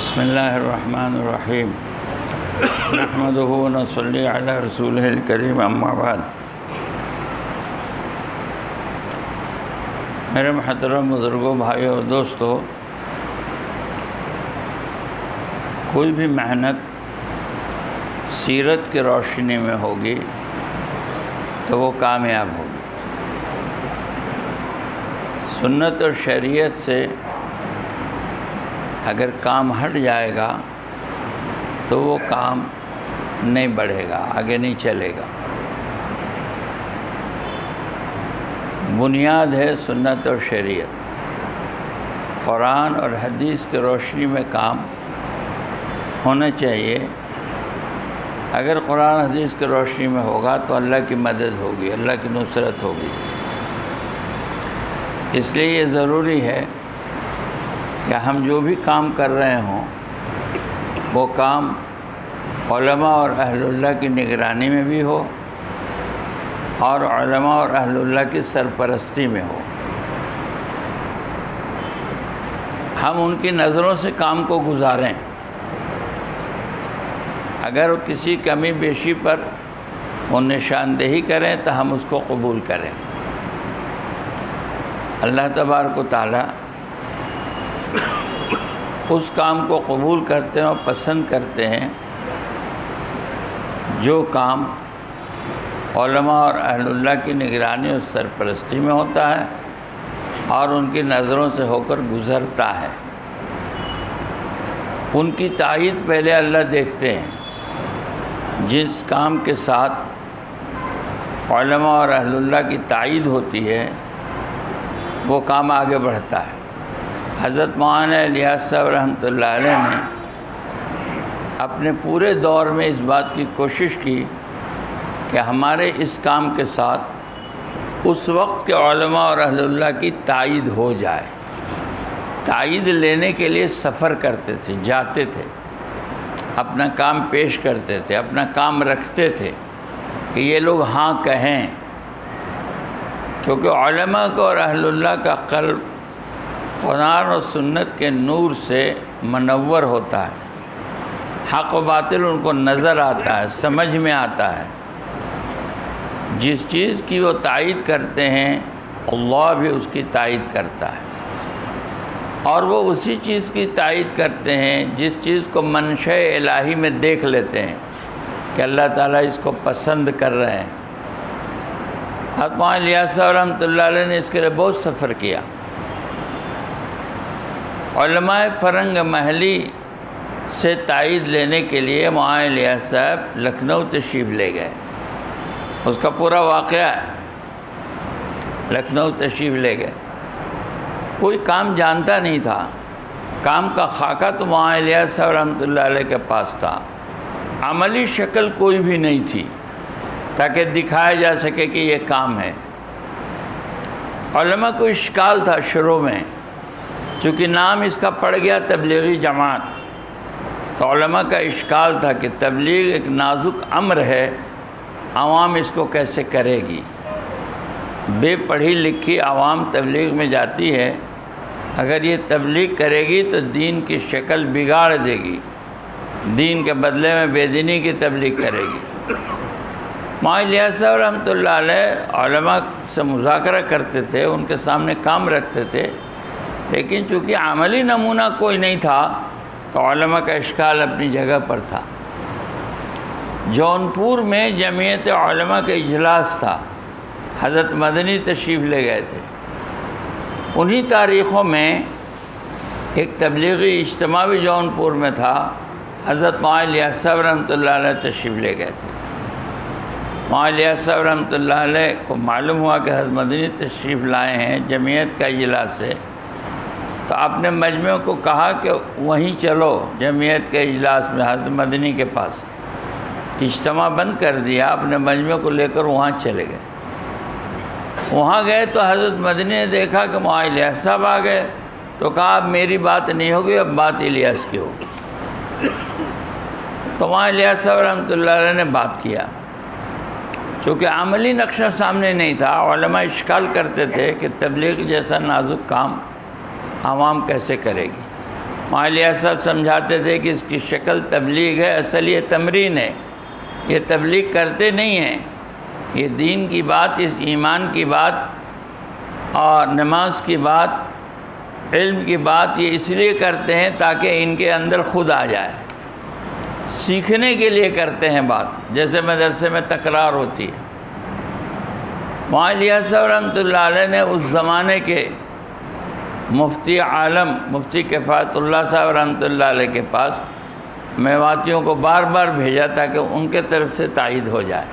بسم اللہ الرحمن الرحیم نحمدہ و نصلی علی رسولہ الکریم اما بعد۔ میرے محترم بزرگوں، بھائیوں اور دوستوں، کوئی بھی محنت سیرت کی روشنی میں ہوگی تو وہ کامیاب ہوگی۔ سنت اور شریعت سے اگر کام ہٹ جائے گا تو وہ کام نہیں بڑھے گا، آگے نہیں چلے گا۔ بنیاد ہے سنت اور شریعت، قرآن اور حدیث کی روشنی میں کام ہونا چاہیے۔ اگر قرآن حدیث کی روشنی میں ہوگا تو اللہ کی مدد ہوگی، اللہ کی نصرت ہوگی۔ اس لیے یہ ضروری ہے کہ ہم جو بھی کام کر رہے ہوں وہ کام علماء اور اہل اللہ کی نگرانی میں بھی ہو اور علماء اور اہل اللہ کی سرپرستی میں ہو۔ ہم ان کی نظروں سے کام کو گزاریں۔ اگر کسی کمی بیشی پر وہ نشاندہی کریں تو ہم اس کو قبول کریں۔ اللہ تبارک و تعالی اس کام کو قبول کرتے ہیں اور پسند کرتے ہیں جو کام علماء اور اہل اللہ کی نگرانی اور سرپرستی میں ہوتا ہے اور ان کی نظروں سے ہو کر گزرتا ہے۔ ان کی تائید پہلے اللہ دیکھتے ہیں۔ جس کام کے ساتھ علماء اور اہل اللہ کی تائید ہوتی ہے وہ کام آگے بڑھتا ہے۔ حضرت مولانا الیاس صاحب رحمۃ اللہ علیہ نے اپنے پورے دور میں اس بات کی کوشش کی کہ ہمارے اس کام کے ساتھ اس وقت کے علماء اور اہل اللہ کی تائید ہو جائے۔ تائید لینے کے لیے سفر کرتے تھے، جاتے تھے، اپنا کام پیش کرتے تھے، اپنا کام رکھتے تھے کہ یہ لوگ ہاں کہیں، کیونکہ علماء کو اور اہل اللہ کا قلب قرآن و سنت کے نور سے منور ہوتا ہے۔ حق و باطل ان کو نظر آتا ہے، سمجھ میں آتا ہے۔ جس چیز کی وہ تائید کرتے ہیں اللہ بھی اس کی تائید کرتا ہے، اور وہ اسی چیز کی تائید کرتے ہیں جس چیز کو منشأ الہی میں دیکھ لیتے ہیں کہ اللہ تعالیٰ اس کو پسند کر رہے ہیں۔ حضرت مولانا الیاس صاحب رحمۃ اللہ علیہ نے اس کے لیے بہت سفر کیا۔ علماء فرنگ محلی سے تائید لینے کے لیے مولانا الیاس صاحب لکھنؤ تشریف لے گئے۔ اس کا پورا واقعہ ہے، لکھنؤ تشریف لے گئے۔ کوئی کام جانتا نہیں تھا، کام کا خاکہ تو مولانا الیاس صاحب رحمۃ اللہ علیہ کے پاس تھا، عملی شکل کوئی بھی نہیں تھی تاکہ دکھایا جا سکے کہ یہ کام ہے۔ علماء کو اشکال تھا شروع میں، چونکہ نام اس کا پڑ گیا تبلیغی جماعت، تو علماء کا اشکال تھا کہ تبلیغ ایک نازک امر ہے، عوام اس کو کیسے کرے گی؟ بے پڑھی لکھی عوام تبلیغ میں جاتی ہے، اگر یہ تبلیغ کرے گی تو دین کی شکل بگاڑ دے گی، دین کے بدلے میں بے دینی کی تبلیغ کرے گی۔ مولانا الیاس صاحب رحمۃ اللہ علیہ علماء سے مذاکرہ کرتے تھے، ان کے سامنے کام رکھتے تھے، لیکن چونکہ عملی نمونہ کوئی نہیں تھا تو علماء کا اشکال اپنی جگہ پر تھا۔ جونپور میں جمعیت علماء کا اجلاس تھا، حضرت مدنی تشریف لے گئے تھے۔ انہی تاریخوں میں ایک تبلیغی اجتماع بھی جونپور میں تھا، حضرت مولانا الیاس صاحب رحمۃ اللہ علیہ تشریف لے گئے تھے۔ مولانا الیاس صاحب رحمۃ اللہ علیہ کو معلوم ہوا کہ حضرت مدنی تشریف لائے ہیں جمعیت کا اجلاس ہے، تو آپ نے مجمع کو کہا کہ وہیں چلو، جمعیت کے اجلاس میں حضرت مدنی کے پاس۔ اجتماع بند کر دیا، اپنے مجمع کو لے کر وہاں چلے گئے۔ وہاں گئے تو حضرت مدنی نے دیکھا کہ مولانا الیاس صاحب آ گئے، تو کہا اب میری بات نہیں ہوگی، اب بات الیاس کی ہوگی۔ تو مولانا الیاس صاحب رحمۃ اللہ علیہ نے بات کیا، چونکہ عملی نقشہ سامنے نہیں تھا۔ علماء اشکال کرتے تھے کہ تبلیغ جیسا نازک کام عوام کیسے کرے گی۔ مولوی صاحب سمجھاتے تھے کہ اس کی شکل تبلیغ ہے، اصل یہ تمرین ہے، یہ تبلیغ کرتے نہیں ہیں، یہ دین کی بات، اس ایمان کی بات اور نماز کی بات، علم کی بات یہ اس لیے کرتے ہیں تاکہ ان کے اندر خود آ جائے، سیکھنے کے لیے کرتے ہیں بات، جیسے مدرسے میں تکرار ہوتی ہے۔ مولوی صاحب رحمۃ اللہ علیہ نے اس زمانے کے مفتی عالم مفتی کفایت اللہ صاحب رحمۃ اللہ علیہ کے پاس میواتیوں کو بار بار بھیجا تاکہ ان کے طرف سے تائید ہو جائے۔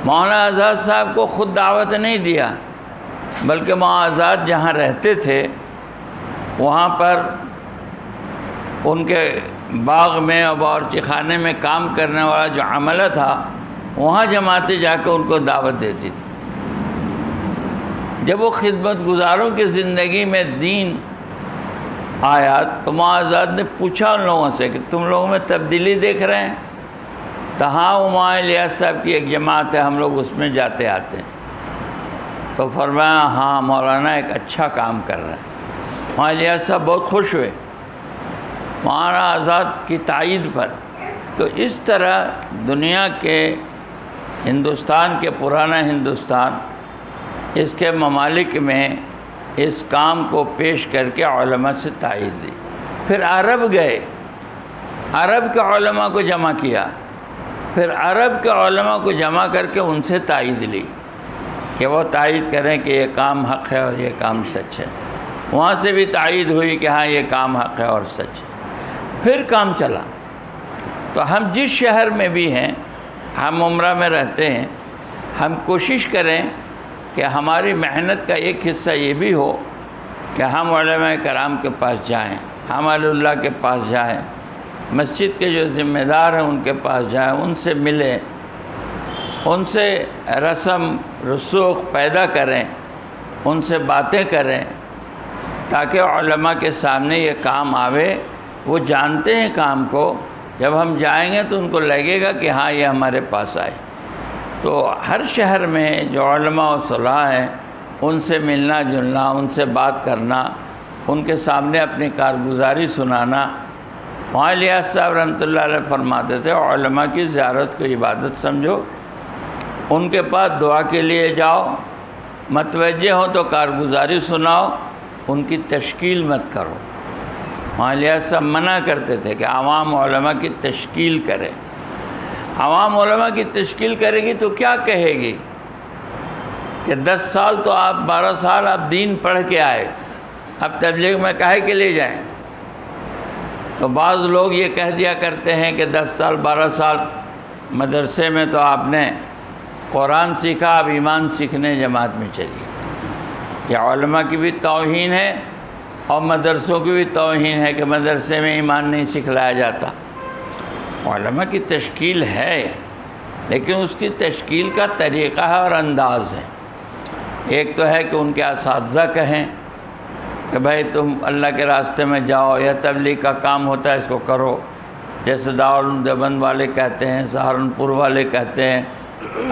مولانا آزاد صاحب کو خود دعوت نہیں دیا، بلکہ مولانا آزاد جہاں رہتے تھے وہاں پر ان کے باغ میں اور باورچی خانے میں کام کرنے والا جو عملہ تھا وہاں جماعتیں جا کے ان کو دعوت دیتی تھی۔ جب وہ خدمت گزاروں کی زندگی میں دین آیا تو مولانا آزاد نے پوچھا ان لوگوں سے کہ تم لوگوں میں تبدیلی دیکھ رہے ہیں؟ تو ہاں، وہ مولانا الیاس صاحب کی ایک جماعت ہے، ہم لوگ اس میں جاتے آتے ہیں۔ تو فرمایا ہاں مولانا ایک اچھا کام کر رہا ہے۔ مولانا الیاس صاحب بہت خوش ہوئے مولانا آزاد کی تائید پر۔ تو اس طرح دنیا کے ہندوستان کے پرانا ہندوستان اس کے ممالک میں اس کام کو پیش کر کے علماء سے تائید دی۔ پھر عرب گئے، عرب کے علماء کو جمع کیا، پھر عرب کے علماء کو جمع کر کے ان سے تائید لی کہ وہ تائید کریں کہ یہ کام حق ہے اور یہ کام سچ ہے۔ وہاں سے بھی تائید ہوئی کہ ہاں یہ کام حق ہے اور سچ ہے۔ پھر کام چلا۔ تو ہم جس شہر میں بھی ہیں، ہم عمرہ میں رہتے ہیں، ہم کوشش کریں کہ ہماری محنت کا ایک حصہ یہ بھی ہو کہ ہم علماء کرام کے پاس جائیں، ہم اہل اللہ کے پاس جائیں، مسجد کے جو ذمہ دار ہیں ان کے پاس جائیں، ان سے ملیں، ان سے رسم رسوخ پیدا کریں، ان سے باتیں کریں تاکہ علماء کے سامنے یہ کام آوے۔ وہ جانتے ہیں کام کو، جب ہم جائیں گے تو ان کو لگے گا کہ ہاں یہ ہمارے پاس آئے۔ تو ہر شہر میں جو علماء و صلاح ہیں ان سے ملنا جلنا، ان سے بات کرنا، ان کے سامنے اپنی کارگزاری سنانا۔ مولانا الیاس صاحب رحمۃ اللہ علیہ فرماتے تھے علماء کی زیارت کو عبادت سمجھو، ان کے پاس دعا کے لیے جاؤ، متوجہ ہو تو کارگزاری سناؤ، ان کی تشکیل مت کرو۔ مولانا الیاس صاحب منع کرتے تھے کہ عوام علماء کی تشکیل کرے۔ عوام علماء کی تشکیل کرے گی تو کیا کہے گی کہ 10 سال تو آپ 12 سال آپ دین پڑھ کے آئے، اب تبلیغ میں کاہے کے لے جائیں؟ تو بعض لوگ یہ کہہ دیا کرتے ہیں کہ 10 سال 12 سال مدرسے میں تو آپ نے قرآن سیکھا، اب ایمان سیکھنے جماعت میں چلیے۔ یہ علماء کی بھی توہین ہے اور مدرسوں کی بھی توہین ہے کہ مدرسے میں ایمان نہیں سکھلایا جاتا۔ علماء کی تشکیل ہے، لیکن اس کی تشکیل کا طریقہ ہے اور انداز ہے۔ ایک تو ہے کہ ان کے اساتذہ کہیں کہ بھائی تم اللہ کے راستے میں جاؤ، یا تبلیغ کا کام ہوتا ہے اس کو کرو، جیسے دارالعلوم دیوبند والے کہتے ہیں، سہارنپور والے کہتے ہیں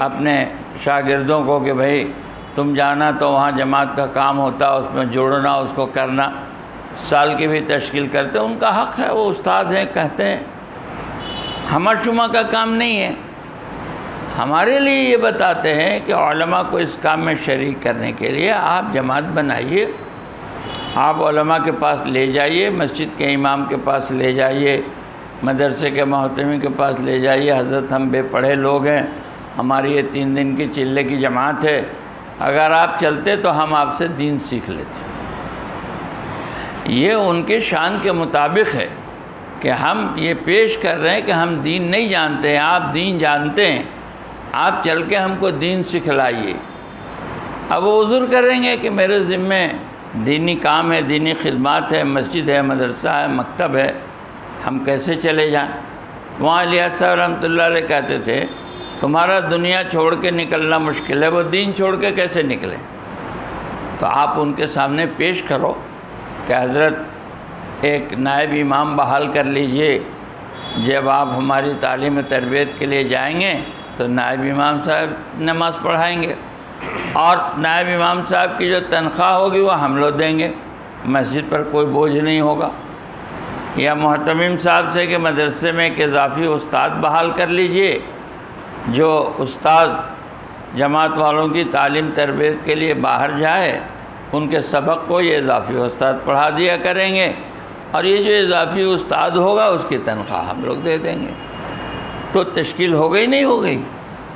اپنے شاگردوں کو کہ بھائی تم جانا تو وہاں جماعت کا کام ہوتا ہے، اس میں جوڑنا، اس کو کرنا، سال کی بھی تشکیل کرتے ہیں، ان کا حق ہے، وہ استاد ہیں، کہتے ہیں۔ ہمہ شمہ کا کام نہیں ہے۔ ہمارے لیے یہ بتاتے ہیں کہ علماء کو اس کام میں شریک کرنے کے لیے آپ جماعت بنائیے، آپ علماء کے پاس لے جائیے، مسجد کے امام کے پاس لے جائیے، مدرسے کے محتمی کے پاس لے جائیے، حضرت ہم بے پڑھے لوگ ہیں، ہماری یہ 3 دن کی چلے کی جماعت ہے، اگر آپ چلتے تو ہم آپ سے دین سیکھ لیتے۔ یہ ان کے شان کے مطابق ہے کہ ہم یہ پیش کر رہے ہیں کہ ہم دین نہیں جانتے ہیں، آپ دین جانتے ہیں، آپ چل کے ہم کو دین سکھلائیے۔ اب وہ عذر کریں گے کہ میرے ذمے دینی کام ہے، دینی خدمات ہے، مسجد ہے، مدرسہ ہے، مکتب ہے، ہم کیسے چلے جائیں؟ مولانا الیاس صاحب رحمۃ اللہ علیہ کہتے تھے تمہارا دنیا چھوڑ کے نکلنا مشکل ہے، وہ دین چھوڑ کے کیسے نکلیں؟ تو آپ ان کے سامنے پیش کرو کہ حضرت ایک نائب امام بحال کر لیجئے، جب آپ ہماری تعلیم و تربیت کے لیے جائیں گے تو نائب امام صاحب نماز پڑھائیں گے، اور نائب امام صاحب کی جو تنخواہ ہوگی وہ ہم لوگ دیں گے، مسجد پر کوئی بوجھ نہیں ہوگا۔ یا محتمم صاحب سے کہ مدرسے میں ایک اضافی استاد بحال کر لیجئے جو استاد جماعت والوں کی تعلیم تربیت کے لیے باہر جائے، ان کے سبق کو یہ اضافی استاد پڑھا دیا کریں گے، اور یہ جو اضافی استاد ہوگا اس کی تنخواہ ہم لوگ دے دیں گے۔ تو تشکیل ہو گئی نہیں ہو گئی،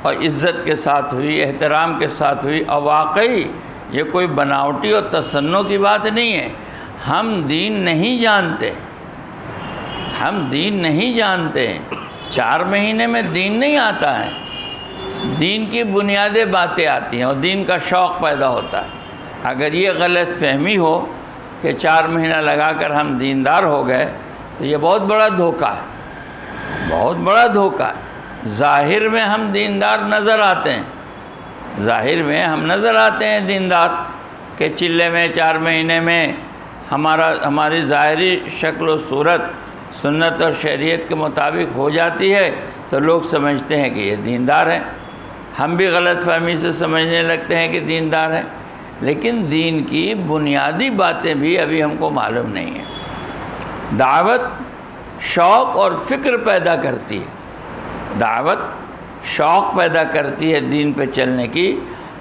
اور عزت کے ساتھ ہوئی، احترام کے ساتھ ہوئی، اور واقعی یہ کوئی بناوٹی اور تصنع کی بات نہیں ہے۔ ہم دین نہیں جانتے، ہم دین نہیں جانتے، 4 مہینے میں دین نہیں آتا ہے، دین کی بنیادی باتیں آتی ہیں اور دین کا شوق پیدا ہوتا ہے۔ اگر یہ غلط فہمی ہو کہ 4 مہینہ لگا کر ہم دیندار ہو گئے تو یہ بہت بڑا دھوکہ ہے، بہت بڑا دھوکہ ہے۔ ظاہر میں ہم دیندار نظر آتے ہیں، ظاہر میں ہم نظر آتے ہیں دیندار، کہ چلے میں 4 مہینے میں ہماری ظاہری شکل و صورت سنت اور شریعت کے مطابق ہو جاتی ہے تو لوگ سمجھتے ہیں کہ یہ دیندار ہیں، ہم بھی غلط فہمی سے سمجھنے لگتے ہیں کہ دیندار ہیں، لیکن دین کی بنیادی باتیں بھی ابھی ہم کو معلوم نہیں ہیں۔ دعوت شوق اور فکر پیدا کرتی ہے، دعوت شوق پیدا کرتی ہے دین پہ چلنے کی،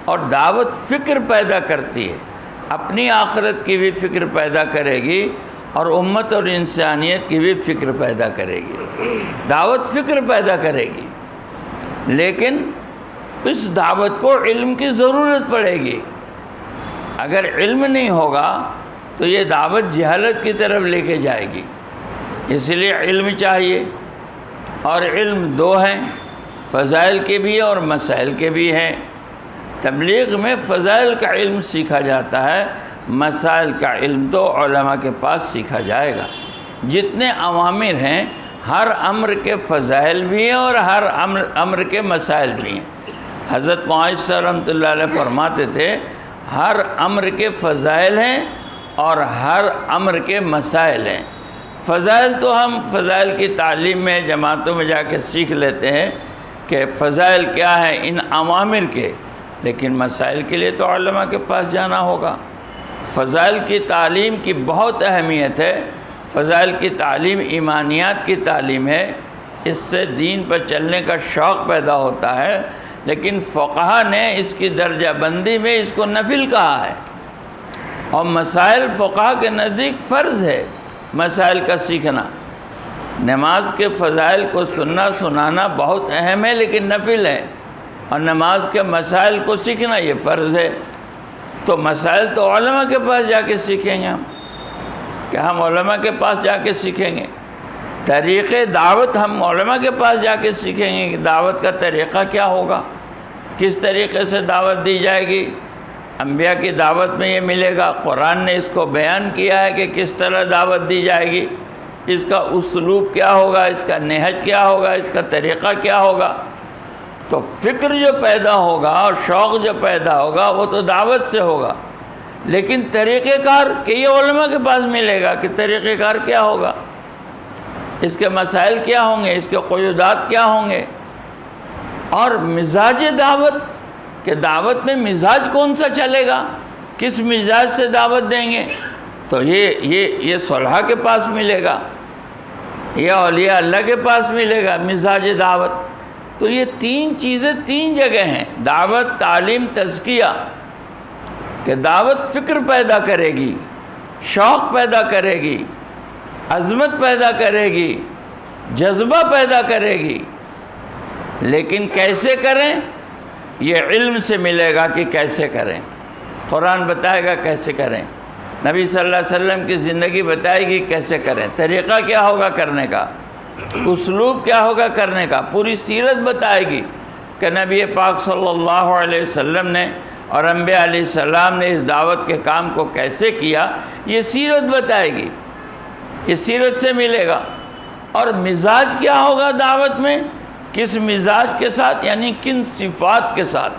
اور دعوت فکر پیدا کرتی ہے، اپنی آخرت کی بھی فکر پیدا کرے گی اور امت اور انسانیت کی بھی فکر پیدا کرے گی۔ دعوت فکر پیدا کرے گی، لیکن اس دعوت کو علم کی ضرورت پڑے گی۔ اگر علم نہیں ہوگا تو یہ دعوت جہالت کی طرف لے کے جائے گی، اس لیے علم چاہیے، اور علم 2 ہیں، فضائل کے بھی اور مسائل کے بھی ہیں۔ تبلیغ میں فضائل کا علم سیکھا جاتا ہے، مسائل کا علم تو علماء کے پاس سیکھا جائے گا۔ جتنے اوامر ہیں ہر امر کے فضائل بھی ہیں اور ہر امر کے مسائل بھی ہیں۔ حضرت معاذ صاحب رحمۃ اللہ علیہ فرماتے تھے ہر امر کے فضائل ہیں اور ہر امر کے مسائل ہیں۔ فضائل تو ہم فضائل کی تعلیم میں جماعتوں میں جا کے سیکھ لیتے ہیں کہ فضائل کیا ہیں ان اوامر کے، لیکن مسائل کے لیے تو علماء کے پاس جانا ہوگا۔ فضائل کی تعلیم کی بہت اہمیت ہے، فضائل کی تعلیم ایمانیات کی تعلیم ہے، اس سے دین پر چلنے کا شوق پیدا ہوتا ہے، لیکن فقہا نے اس کی درجہ بندی میں اس کو نفل کہا ہے، اور مسائل فقہا کے نزدیک فرض ہے مسائل کا سیکھنا۔ نماز کے فضائل کو سنانا بہت اہم ہے لیکن نفل ہے، اور نماز کے مسائل کو سیکھنا یہ فرض ہے۔ تو مسائل تو علماء کے پاس جا کے سیکھیں گے ہم، کہ ہم علماء کے پاس جا کے سیکھیں گے۔ طریقے دعوت ہم علماء کے پاس جا کے سیکھیں گے کہ دعوت کا طریقہ کیا ہوگا، کس طریقے سے دعوت دی جائے گی۔ انبیاء کی دعوت میں یہ ملے گا، قرآن نے اس کو بیان کیا ہے کہ کس طرح دعوت دی جائے گی، اس کا اسلوب کیا ہوگا، اس کا نہج کیا ہوگا، اس کا طریقہ کیا ہوگا۔ تو فکر جو پیدا ہوگا اور شوق جو پیدا ہوگا وہ تو دعوت سے ہوگا، لیکن طریقہ کار کہ یہ علماء کے پاس ملے گا کہ طریقہ کار کیا ہوگا، اس کے مسائل کیا ہوں گے، اس کے قیودات کیا ہوں گے، اور مزاج دعوت کہ دعوت میں مزاج کون سا چلے گا، کس مزاج سے دعوت دیں گے، تو یہ صلحاء کے پاس ملے گا، یہ اولیاء اللہ کے پاس ملے گا مزاج دعوت۔ تو یہ 3 چیزیں 3 جگہ ہیں، دعوت، تعلیم، تزکیہ، کہ دعوت فکر پیدا کرے گی، شوق پیدا کرے گی، عظمت پیدا کرے گی، جذبہ پیدا کرے گی، لیکن کیسے کریں یہ علم سے ملے گا کہ کیسے کریں۔ قرآن بتائے گا کیسے کریں، نبی صلی اللہ علیہ وسلم کی زندگی بتائے گی کیسے کریں، طریقہ کیا ہوگا کرنے کا، اسلوب کیا ہوگا کرنے کا، پوری سیرت بتائے گی کہ نبی پاک صلی اللہ علیہ وسلم نے اور انبیاء علیہ السلام نے اس دعوت کے کام کو کیسے کیا، یہ سیرت بتائے گی، یہ سیرت سے ملے گا۔ اور مزاج کیا ہوگا دعوت میں، کس مزاج کے ساتھ، یعنی کن صفات کے ساتھ،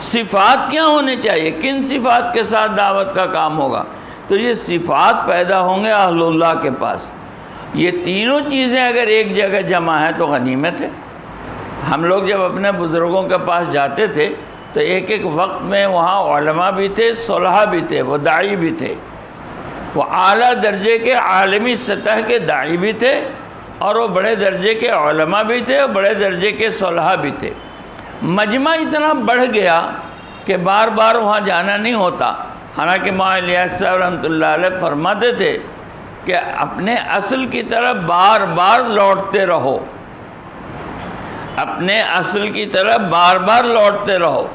صفات کیا ہونے چاہیے، کن صفات کے ساتھ دعوت کا کام ہوگا، تو یہ صفات پیدا ہوں گے اہل اللہ کے پاس۔ یہ تینوں چیزیں اگر ایک جگہ جمع ہیں تو غنیمت ہے۔ ہم لوگ جب اپنے بزرگوں کے پاس جاتے تھے تو ایک ایک وقت میں وہاں علماء بھی تھے، صلحاء بھی تھے، وہ داعی بھی تھے، وہ اعلیٰ درجے کے عالمی سطح کے داعی بھی تھے، اور وہ بڑے درجے کے علماء بھی تھے، اور بڑے درجے کے صلحاء بھی تھے۔ مجمع اتنا بڑھ گیا کہ بار بار وہاں جانا نہیں ہوتا، حالانکہ مولانا الیاس صاحب رحمۃ اللہ علیہ فرماتے تھے کہ اپنے اصل کی طرف بار بار لوٹتے رہو، اپنے اصل کی طرف بار بار لوٹتے رہو،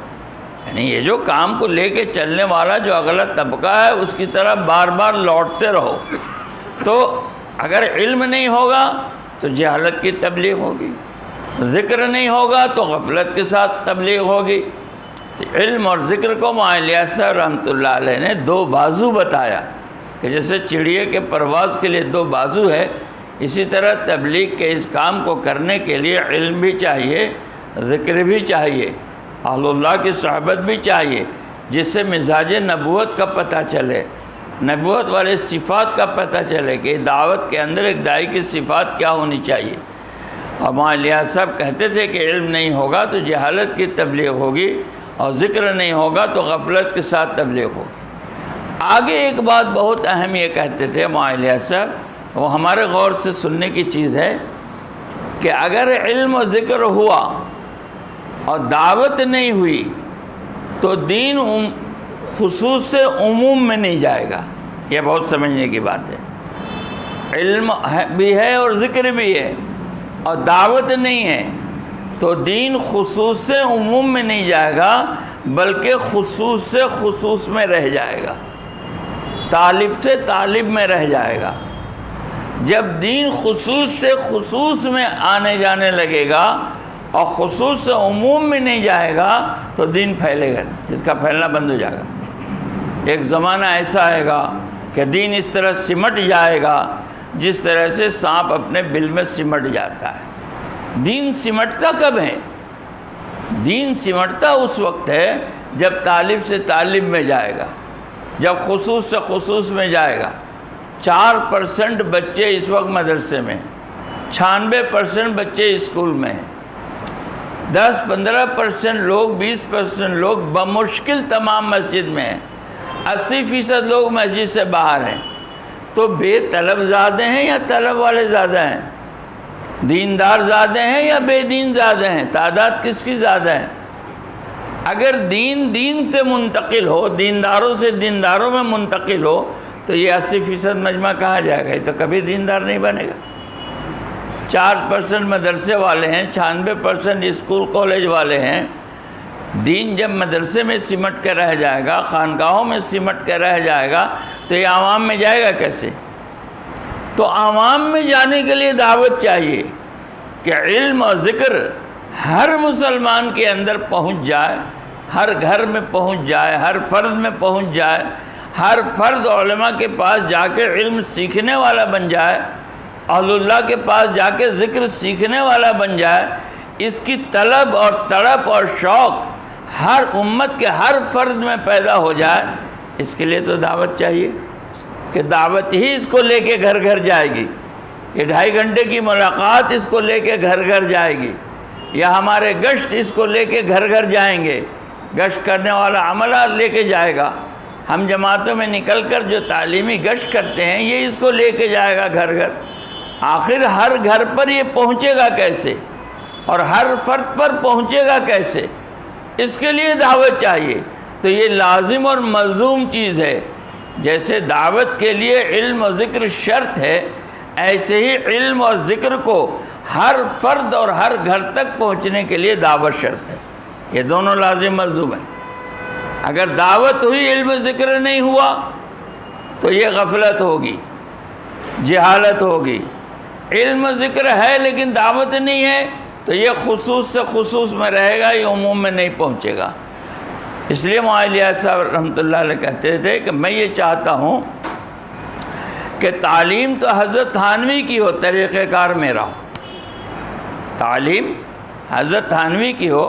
یعنی یہ جو کام کو لے کے چلنے والا جو اگلا طبقہ ہے اس کی طرف بار بار لوٹتے رہو۔ تو اگر علم نہیں ہوگا تو جہالت کی تبلیغ ہوگی، ذکر نہیں ہوگا تو غفلت کے ساتھ تبلیغ ہوگی۔ علم اور ذکر کو مولانا الیاس صاحب رحمۃ اللہ علیہ نے دو بازو بتایا کہ جیسے چڑیے کے پرواز کے لیے دو بازو ہے، اسی طرح تبلیغ کے اس کام کو کرنے کے لیے علم بھی چاہیے، ذکر بھی چاہیے، اہل اللہ کی صحبت بھی چاہیے، جس سے مزاج نبوت کا پتہ چلے، نبوت والے صفات کا پتہ چلے کہ دعوت کے اندر ایک داعی کی صفات کیا ہونی چاہیے۔ اور مولانا الیاس صاحب کہتے تھے کہ علم نہیں ہوگا تو جہالت کی تبلیغ ہوگی، اور ذکر نہیں ہوگا تو غفلت کے ساتھ تبلیغ ہوگی۔ آگے ایک بات بہت اہم یہ کہتے تھے مولانا الیاس صاحب، وہ ہمارے غور سے سننے کی چیز ہے کہ اگر علم و ذکر ہوا اور دعوت نہیں ہوئی تو دین خصوص سے عموم میں نہیں جائے گا۔ یہ بہت سمجھنے کی بات ہے۔ علم بھی ہے اور ذکر بھی ہے اور دعوت نہیں ہے تو دین خصوص سے عموم میں نہیں جائے گا، بلکہ خصوص سے خصوص میں رہ جائے گا، طالب سے طالب میں رہ جائے گا۔ جب دین خصوص سے خصوص میں آنے جانے لگے گا اور خصوص سے عموم میں نہیں جائے گا تو دین پھیلے گا نہیں، اس کا پھیلنا بند ہو جائے گا۔ ایک زمانہ ایسا آئے گا کہ دین اس طرح سمٹ جائے گا جس طرح سے سانپ اپنے بل میں سمٹ جاتا ہے۔ دین سمٹتا کب ہے؟ دین سمٹتا اس وقت ہے جب طالب سے طالب میں جائے گا، جب خصوص سے خصوص میں جائے گا۔ 4% بچے اس وقت مدرسے میں ہیں، 96% بچے اسکول میں ہیں، 10-15% لوگ 20% لوگ بمشکل تمام مسجد میں ہیں، 80% لوگ مسجد سے باہر ہیں۔ تو بے طلب زیادہ ہیں یا طلب والے زیادہ ہیں؟ دیندار زیادہ ہیں یا بے دین زیادہ ہیں؟ تعداد کس کی زیادہ ہے؟ اگر دین سے منتقل ہو، دینداروں سے دینداروں میں منتقل ہو تو یہ 80% مجمع کہاں جائے گا؟ یہ تو کبھی دیندار نہیں بنے گا۔ 4% مدرسے والے ہیں، 96% اسکول کالج والے ہیں۔ دین جب مدرسے میں سمٹ کے رہ جائے گا، خانقاہوں میں سمٹ کے رہ جائے گا تو یہ عوام میں جائے گا کیسے؟ تو عوام میں جانے کے لیے دعوت چاہیے کہ علم اور ذکر ہر مسلمان کے اندر پہنچ جائے، ہر گھر میں پہنچ جائے، ہر فرد میں پہنچ جائے، ہر فرد علماء کے پاس جا کے علم سیکھنے والا بن جائے، اہل اللہ کے پاس جا کے ذکر سیکھنے والا بن جائے۔ اس کی طلب اور تڑپ اور شوق ہر امت کے ہر فرد میں پیدا ہو جائے، اس کے لیے تو دعوت چاہیے کہ دعوت ہی اس کو لے کے گھر گھر جائے گی۔ یہ 2.5 گھنٹے کی ملاقات اس کو لے کے گھر گھر جائے گی، یا ہمارے گشت اس کو لے کے گھر گھر جائیں گے، گشت کرنے والا عملہ لے کے جائے گا۔ ہم جماعتوں میں نکل کر جو تعلیمی گشت کرتے ہیں یہ اس کو لے کے جائے گا گھر گھر۔ آخر ہر گھر پر یہ پہنچے گا کیسے اور ہر فرد پر پہنچے گا کیسے؟ اس کے لیے دعوت چاہیے۔ تو یہ لازم اور ملزوم چیز ہے۔ جیسے دعوت کے لیے علم و ذکر شرط ہے، ایسے ہی علم اور ذکر کو ہر فرد اور ہر گھر تک پہنچنے کے لیے دعوت شرط ہے۔ یہ دونوں لازم ملزوم ہیں۔ اگر دعوت ہوئی علم و ذکر نہیں ہوا تو یہ غفلت ہوگی، جہالت ہوگی۔ علم و ذکر ہے لیکن دعوت نہیں ہے تو یہ خصوص سے خصوص میں رہے گا، یہ عموم میں نہیں پہنچے گا۔ اس لیے مولانا الیاس صاحب رحمۃ اللہ علیہ کہتے تھے کہ میں یہ چاہتا ہوں کہ تعلیم تو حضرت تھانوی کی ہو، طریقہ کار میرا ہو۔ تعلیم حضرت تھانوی کی ہو،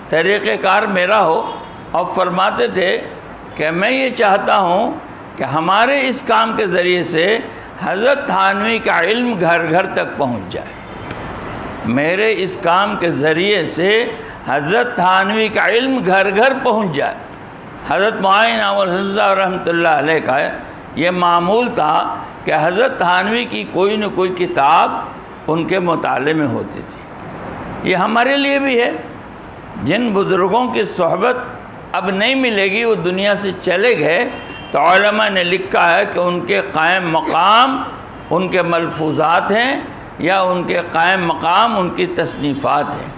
طریقہ کار میرا ہو۔ اور فرماتے تھے کہ میں یہ چاہتا ہوں کہ ہمارے اس کام کے ذریعے سے حضرت تھانوی کا علم گھر گھر تک پہنچ جائے۔ میرے اس کام کے ذریعے سے حضرت تھانوی کا علم گھر گھر پہنچ جائے۔ حضرت معین انور حضرت رحمۃ اللہ علیہ کا یہ معمول تھا کہ حضرت تھانوی کی کوئی نہ کوئی کتاب ان کے مطالعے میں ہوتی تھی۔ یہ ہمارے لیے بھی ہے، جن بزرگوں کی صحبت اب نہیں ملے گی، وہ دنیا سے چلے گئے، تو علماء نے لکھا ہے کہ ان کے قائم مقام ان کے ملفوظات ہیں یا ان کے قائم مقام ان کی تصنیفات ہیں۔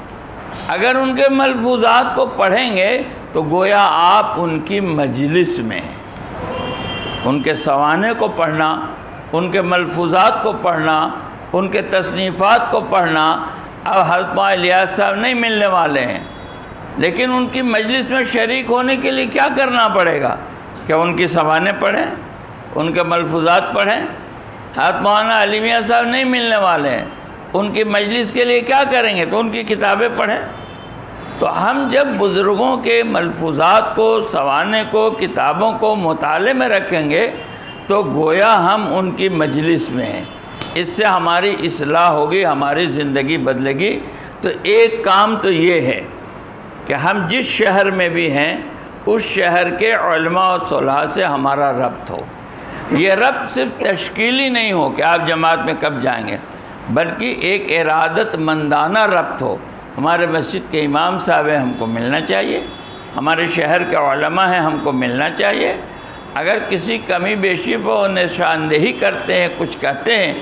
اگر ان کے ملفوظات کو پڑھیں گے تو گویا آپ ان کی مجلس میں ہیں۔ ان کے سوانح کو پڑھنا، ان کے ملفوظات کو پڑھنا، ان کے تصنیفات کو پڑھنا، اب حضرت مولانا الیاس صاحب نہیں ملنے والے ہیں، لیکن ان کی مجلس میں شریک ہونے کے لیے کیا کرنا پڑے گا کہ ان کی سوانح پڑھیں، ان کے ملفوظات پڑھیں۔ حضرت مولانا علی میاں صاحب نہیں ملنے والے ہیں، ان کی مجلس کے لیے کیا کریں گے؟ تو ان کی کتابیں پڑھیں۔ تو ہم جب بزرگوں کے ملفوظات کو، سوانح کو، کتابوں کو مطالعے میں رکھیں گے تو گویا ہم ان کی مجلس میں ہیں۔ اس سے ہماری اصلاح ہوگی، ہماری زندگی بدلے گی۔ تو ایک کام تو یہ ہے کہ ہم جس شہر میں بھی ہیں اس شہر کے علماء و صلحاء سے ہمارا ربط ہو۔ یہ ربط صرف تشکیلی نہیں ہو کہ آپ جماعت میں کب جائیں گے، بلکہ ایک ارادت مندانہ ربط ہو۔ ہمارے مسجد کے امام صاحب ہیں، ہم کو ملنا چاہیے، ہمارے شہر کے علماء ہیں، ہم کو ملنا چاہیے۔ اگر کسی کمی بیشی پہ وہ نشاندہی کرتے ہیں، کچھ کہتے ہیں،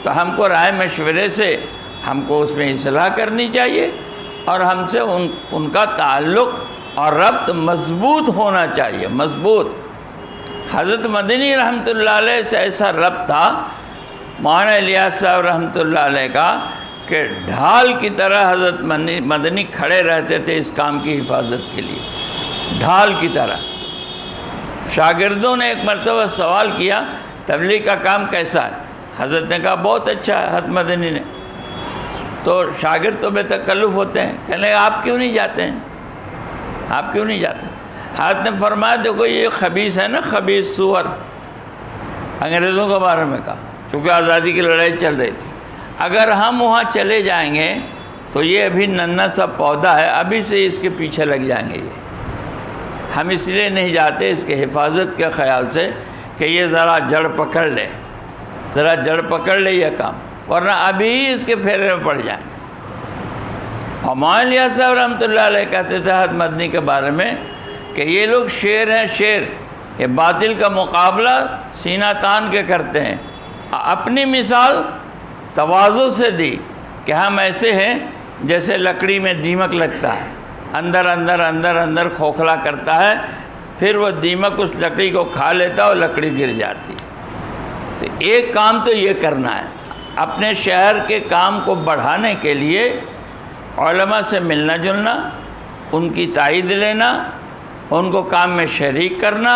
تو ہم کو رائے مشورے سے ہم کو اس میں اصلاح کرنی چاہیے، اور ہم سے ان کا تعلق اور ربط مضبوط ہونا چاہیے، مضبوط۔ حضرت مدنی رحمۃ اللہ علیہ سے ایسا ربط تھا مولانا الیاس صاحب رحمۃ اللہ علیہ کا کہ ڈھال کی طرح حضرت مدنی کھڑے رہتے تھے اس کام کی حفاظت کے لیے، ڈھال کی طرح۔ شاگردوں نے ایک مرتبہ سوال کیا تبلیغ کا کام کیسا ہے؟ حضرت نے کہا بہت اچھا ہے۔ حضرت مدنی نے تو شاگرد تو بے تکلف ہوتے ہیں، کہنے لگے آپ کیوں نہیں جاتے ہیں، آپ کیوں نہیں جاتے؟ حضرت نے فرمایا دیکھو یہ خبیث ہے نا، خبیث سور، انگریزوں کے بارے میں کہا، چونکہ آزادی کی لڑائی چل رہی تھی۔ اگر ہم وہاں چلے جائیں گے تو یہ ابھی ننھا سا پودا ہے، ابھی سے اس کے پیچھے لگ جائیں گے۔ یہ ہم اس لیے نہیں جاتے اس کے حفاظت کے خیال سے کہ یہ ذرا جڑ پکڑ لے، ذرا جڑ پکڑ لے یہ کام، ورنہ ابھی ہی اس کے پھیرے میں پڑ جائیں گے۔ اور مولانا الیاس صاحب رحمۃ اللہ علیہ کہتے تھے حضرت مدنی کے بارے میں کہ یہ لوگ شیر ہیں، شیر، یہ باطل کا مقابلہ سینہ تان کے کرتے ہیں۔ اپنی مثال تواضع سے دی کہ ہم ایسے ہیں جیسے لکڑی میں دیمک لگتا ہے، اندر اندر اندر اندر کھوکھلا کرتا ہے، پھر وہ دیمک اس لکڑی کو کھا لیتا ہے اور لکڑی گر جاتی ہے۔ تو ایک کام تو یہ کرنا ہے، اپنے شہر کے کام کو بڑھانے کے لیے علماء سے ملنا جلنا، ان کی تائید لینا، ان کو کام میں شریک کرنا،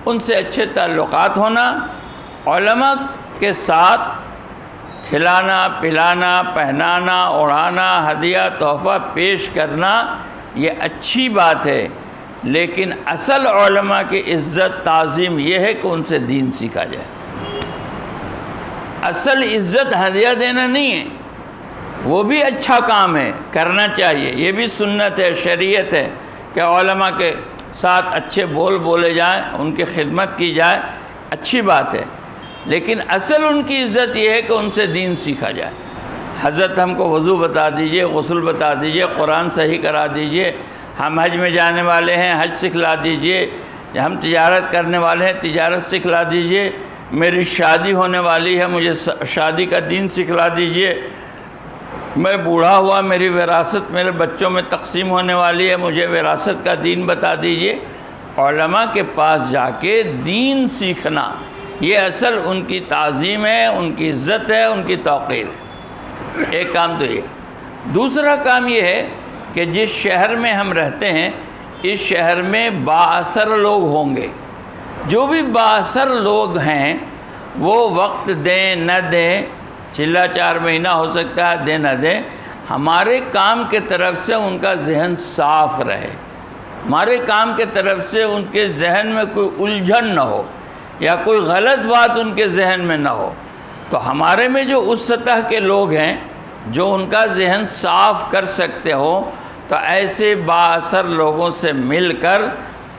ان سے اچھے تعلقات ہونا، علماء کے ساتھ کھلانا پلانا پہنانا اڑانا ہدیہ تحفہ پیش کرنا، یہ اچھی بات ہے، لیکن اصل علماء کی عزت تعظیم یہ ہے کہ ان سے دین سیکھا جائے۔ اصل عزت ہدیہ دینا نہیں ہے، وہ بھی اچھا کام ہے، کرنا چاہیے، یہ بھی سنت ہے، شریعت ہے کہ علماء کے ساتھ اچھے بول بولے جائیں، ان کی خدمت کی جائے، اچھی بات ہے، لیکن اصل ان کی عزت یہ ہے کہ ان سے دین سیکھا جائے۔ حضرت ہم کو وضو بتا دیجئے، غسل بتا دیجئے، قرآن صحیح کرا دیجئے، ہم حج میں جانے والے ہیں حج سکھلا دیجئے، ہم تجارت کرنے والے ہیں تجارت سکھلا دیجئے، میری شادی ہونے والی ہے مجھے شادی کا دین سکھلا دیجئے، میں بوڑھا ہوا میری وراثت میرے بچوں میں تقسیم ہونے والی ہے، مجھے وراثت کا دین بتا دیجئے۔ علماء کے پاس جا کے دین سیکھنا، یہ اصل ان کی تعظیم ہے، ان کی عزت ہے، ان کی توقیر ہے۔ ایک کام تو یہ۔ دوسرا کام یہ ہے کہ جس شہر میں ہم رہتے ہیں اس شہر میں بااثر لوگ ہوں گے، جو بھی بااثر لوگ ہیں وہ وقت دیں نہ دیں، چلا 4 مہینہ ہو سکتا ہے دیں نہ دیں، ہمارے کام کے طرف سے ان کا ذہن صاف رہے، ہمارے کام کے طرف سے ان کے ذہن میں کوئی الجھن نہ ہو یا کوئی غلط بات ان کے ذہن میں نہ ہو۔ تو ہمارے میں جو اس سطح کے لوگ ہیں جو ان کا ذہن صاف کر سکتے ہو، تو ایسے بااثر لوگوں سے مل کر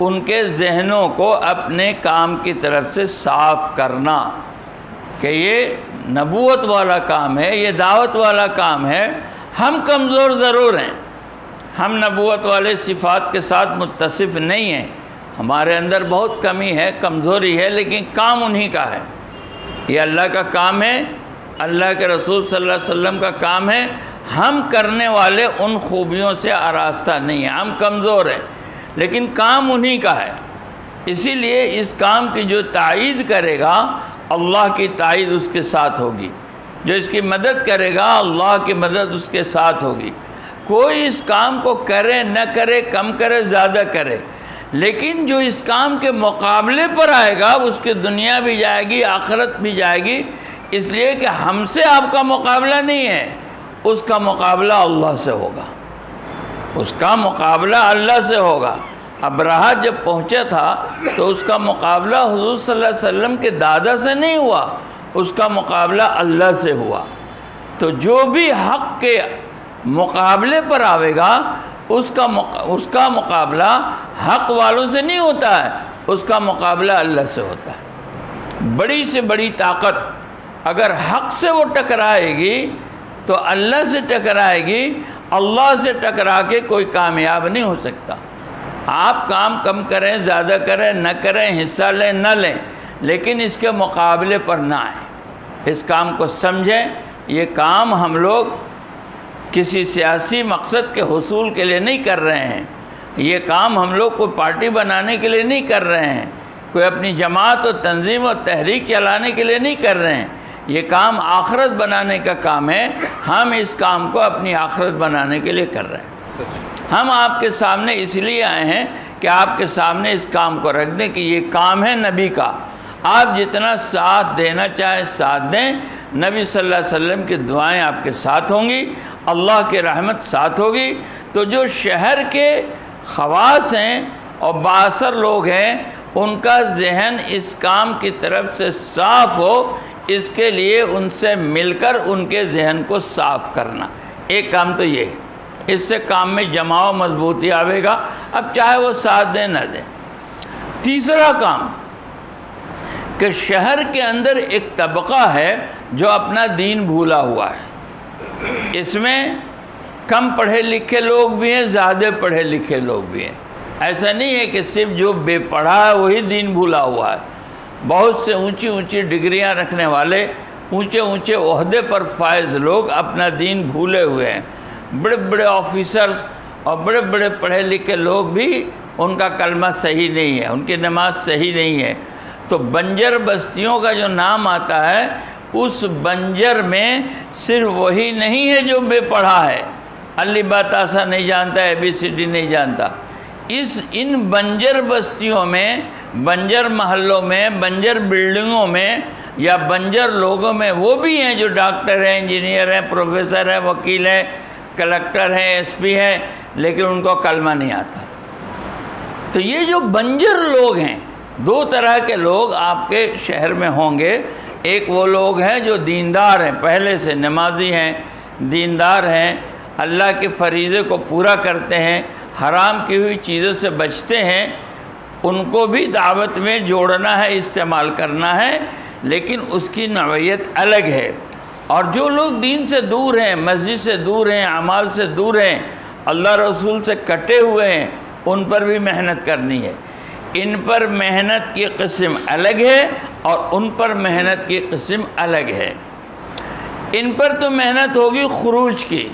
ان کے ذہنوں کو اپنے کام کی طرف سے صاف کرنا کہ یہ نبوت والا کام ہے، یہ دعوت والا کام ہے۔ ہم کمزور ضرور ہیں، ہم نبوت والے صفات کے ساتھ متصف نہیں ہیں، ہمارے اندر بہت کمی ہے، کمزوری ہے، لیکن کام انہی کا ہے۔ یہ اللہ کا کام ہے، اللہ کے رسول صلی اللہ علیہ وسلم کا کام ہے۔ ہم کرنے والے ان خوبیوں سے آراستہ نہیں ہیں، ہم کمزور ہیں، لیکن کام انہی کا ہے۔ اسی لیے اس کام کی جو تائید کرے گا، اللہ کی تائید اس کے ساتھ ہوگی، جو اس کی مدد کرے گا، اللہ کی مدد اس کے ساتھ ہوگی۔ کوئی اس کام کو کرے نہ کرے، کم کرے زیادہ کرے، لیکن جو اس کام کے مقابلے پر آئے گا اس کی دنیا بھی جائے گی، آخرت بھی جائے گی، اس لیے کہ ہم سے آپ کا مقابلہ نہیں ہے، اس کا مقابلہ اللہ سے ہوگا، اس کا مقابلہ اللہ سے ہوگا۔ ابرہہ جب پہنچا تھا تو اس کا مقابلہ حضور صلی اللہ علیہ وسلم کے دادا سے نہیں ہوا، اس کا مقابلہ اللہ سے ہوا۔ تو جو بھی حق کے مقابلے پر آئے گا اس کا مقابلہ حق والوں سے نہیں ہوتا ہے، اس کا مقابلہ اللہ سے ہوتا ہے۔ بڑی سے بڑی طاقت اگر حق سے وہ ٹکرائے گی تو اللہ سے ٹکرائے گی، اللہ سے ٹکرا کے کوئی کامیاب نہیں ہو سکتا۔ آپ کام کم کریں، زیادہ کریں، نہ کریں، حصہ لیں نہ لیں، لیکن اس کے مقابلے پر نہ آئیں۔ اس کام کو سمجھیں، یہ کام ہم لوگ کسی سیاسی مقصد کے حصول کے لیے نہیں کر رہے ہیں، یہ کام ہم لوگ کوئی پارٹی بنانے کے لیے نہیں کر رہے ہیں، کوئی اپنی جماعت و تنظیم و تحریک چلانے کے لیے نہیں کر رہے ہیں، یہ کام آخرت بنانے کا کام ہے۔ ہم اس کام کو اپنی آخرت بنانے کے لیے کر رہے ہیں۔ ہم آپ کے سامنے اس لیے آئے ہیں کہ آپ کے سامنے اس کام کو رکھ دیں کہ یہ کام ہے نبی کا، آپ جتنا ساتھ دینا چاہیں ساتھ دیں، نبی صلی اللہ علیہ وسلم کی دعائیں آپ کے ساتھ ہوں گی، اللہ کی رحمت ساتھ ہوگی۔ تو جو شہر کے خواص ہیں اور بااثر لوگ ہیں، ان کا ذہن اس کام کی طرف سے صاف ہو، اس کے لیے ان سے مل کر ان کے ذہن کو صاف کرنا، ایک کام تو یہ ہے۔ اس سے کام میں جماؤ مضبوطی آئے گا، اب چاہے وہ ساتھ دیں نہ دیں۔ تیسرا کام کہ شہر کے اندر ایک طبقہ ہے جو اپنا دین بھولا ہوا ہے، اس میں کم پڑھے لکھے لوگ بھی ہیں، زیادہ پڑھے لکھے لوگ بھی ہیں۔ ایسا نہیں ہے کہ صرف جو بے پڑھا ہے وہی دین بھولا ہوا ہے، بہت سے اونچی اونچی ڈگریاں رکھنے والے، اونچے اونچے عہدے پر فائز لوگ اپنا دین بھولے ہوئے ہیں۔ بڑے بڑے آفیسرز اور بڑے بڑے پڑھے لکھے لوگ بھی ان کا کلمہ صحیح نہیں ہے، ان کی نماز صحیح نہیں ہے۔ تو بنجر بستیوں کا جو نام آتا ہے، اس بنجر میں صرف وہی نہیں ہے جو بے پڑھا ہے، الف با تا سا نہیں جانتا، ABCD نہیں جانتا۔ ان بنجر بستیوں میں، بنجر محلوں میں، بنجر بلڈنگوں میں یا بنجر لوگوں میں وہ بھی ہیں جو ڈاکٹر ہیں، انجینئر ہیں، پروفیسر ہیں، وکیل ہیں، کلکٹر ہیں، SP ہیں، لیکن ان کو کلمہ نہیں آتا۔ تو یہ جو بنجر لوگ ہیں، دو طرح کے لوگ آپ کے شہر میں ہوں گے۔ ایک وہ لوگ ہیں جو دیندار ہیں، پہلے سے نمازی ہیں، دیندار ہیں، اللہ کے فریضے کو پورا کرتے ہیں، حرام کی ہوئی چیزوں سے بچتے ہیں، ان کو بھی دعوت میں جوڑنا ہے، استعمال کرنا ہے، لیکن اس کی نوعیت الگ ہے۔ اور جو لوگ دین سے دور ہیں، مسجد سے دور ہیں، اعمال سے دور ہیں، اللہ رسول سے کٹے ہوئے ہیں، ان پر بھی محنت کرنی ہے۔ ان پر محنت کی قسم الگ ہے اور ان پر محنت کی قسم الگ ہے۔ ان پر تو محنت ہوگی خروج کی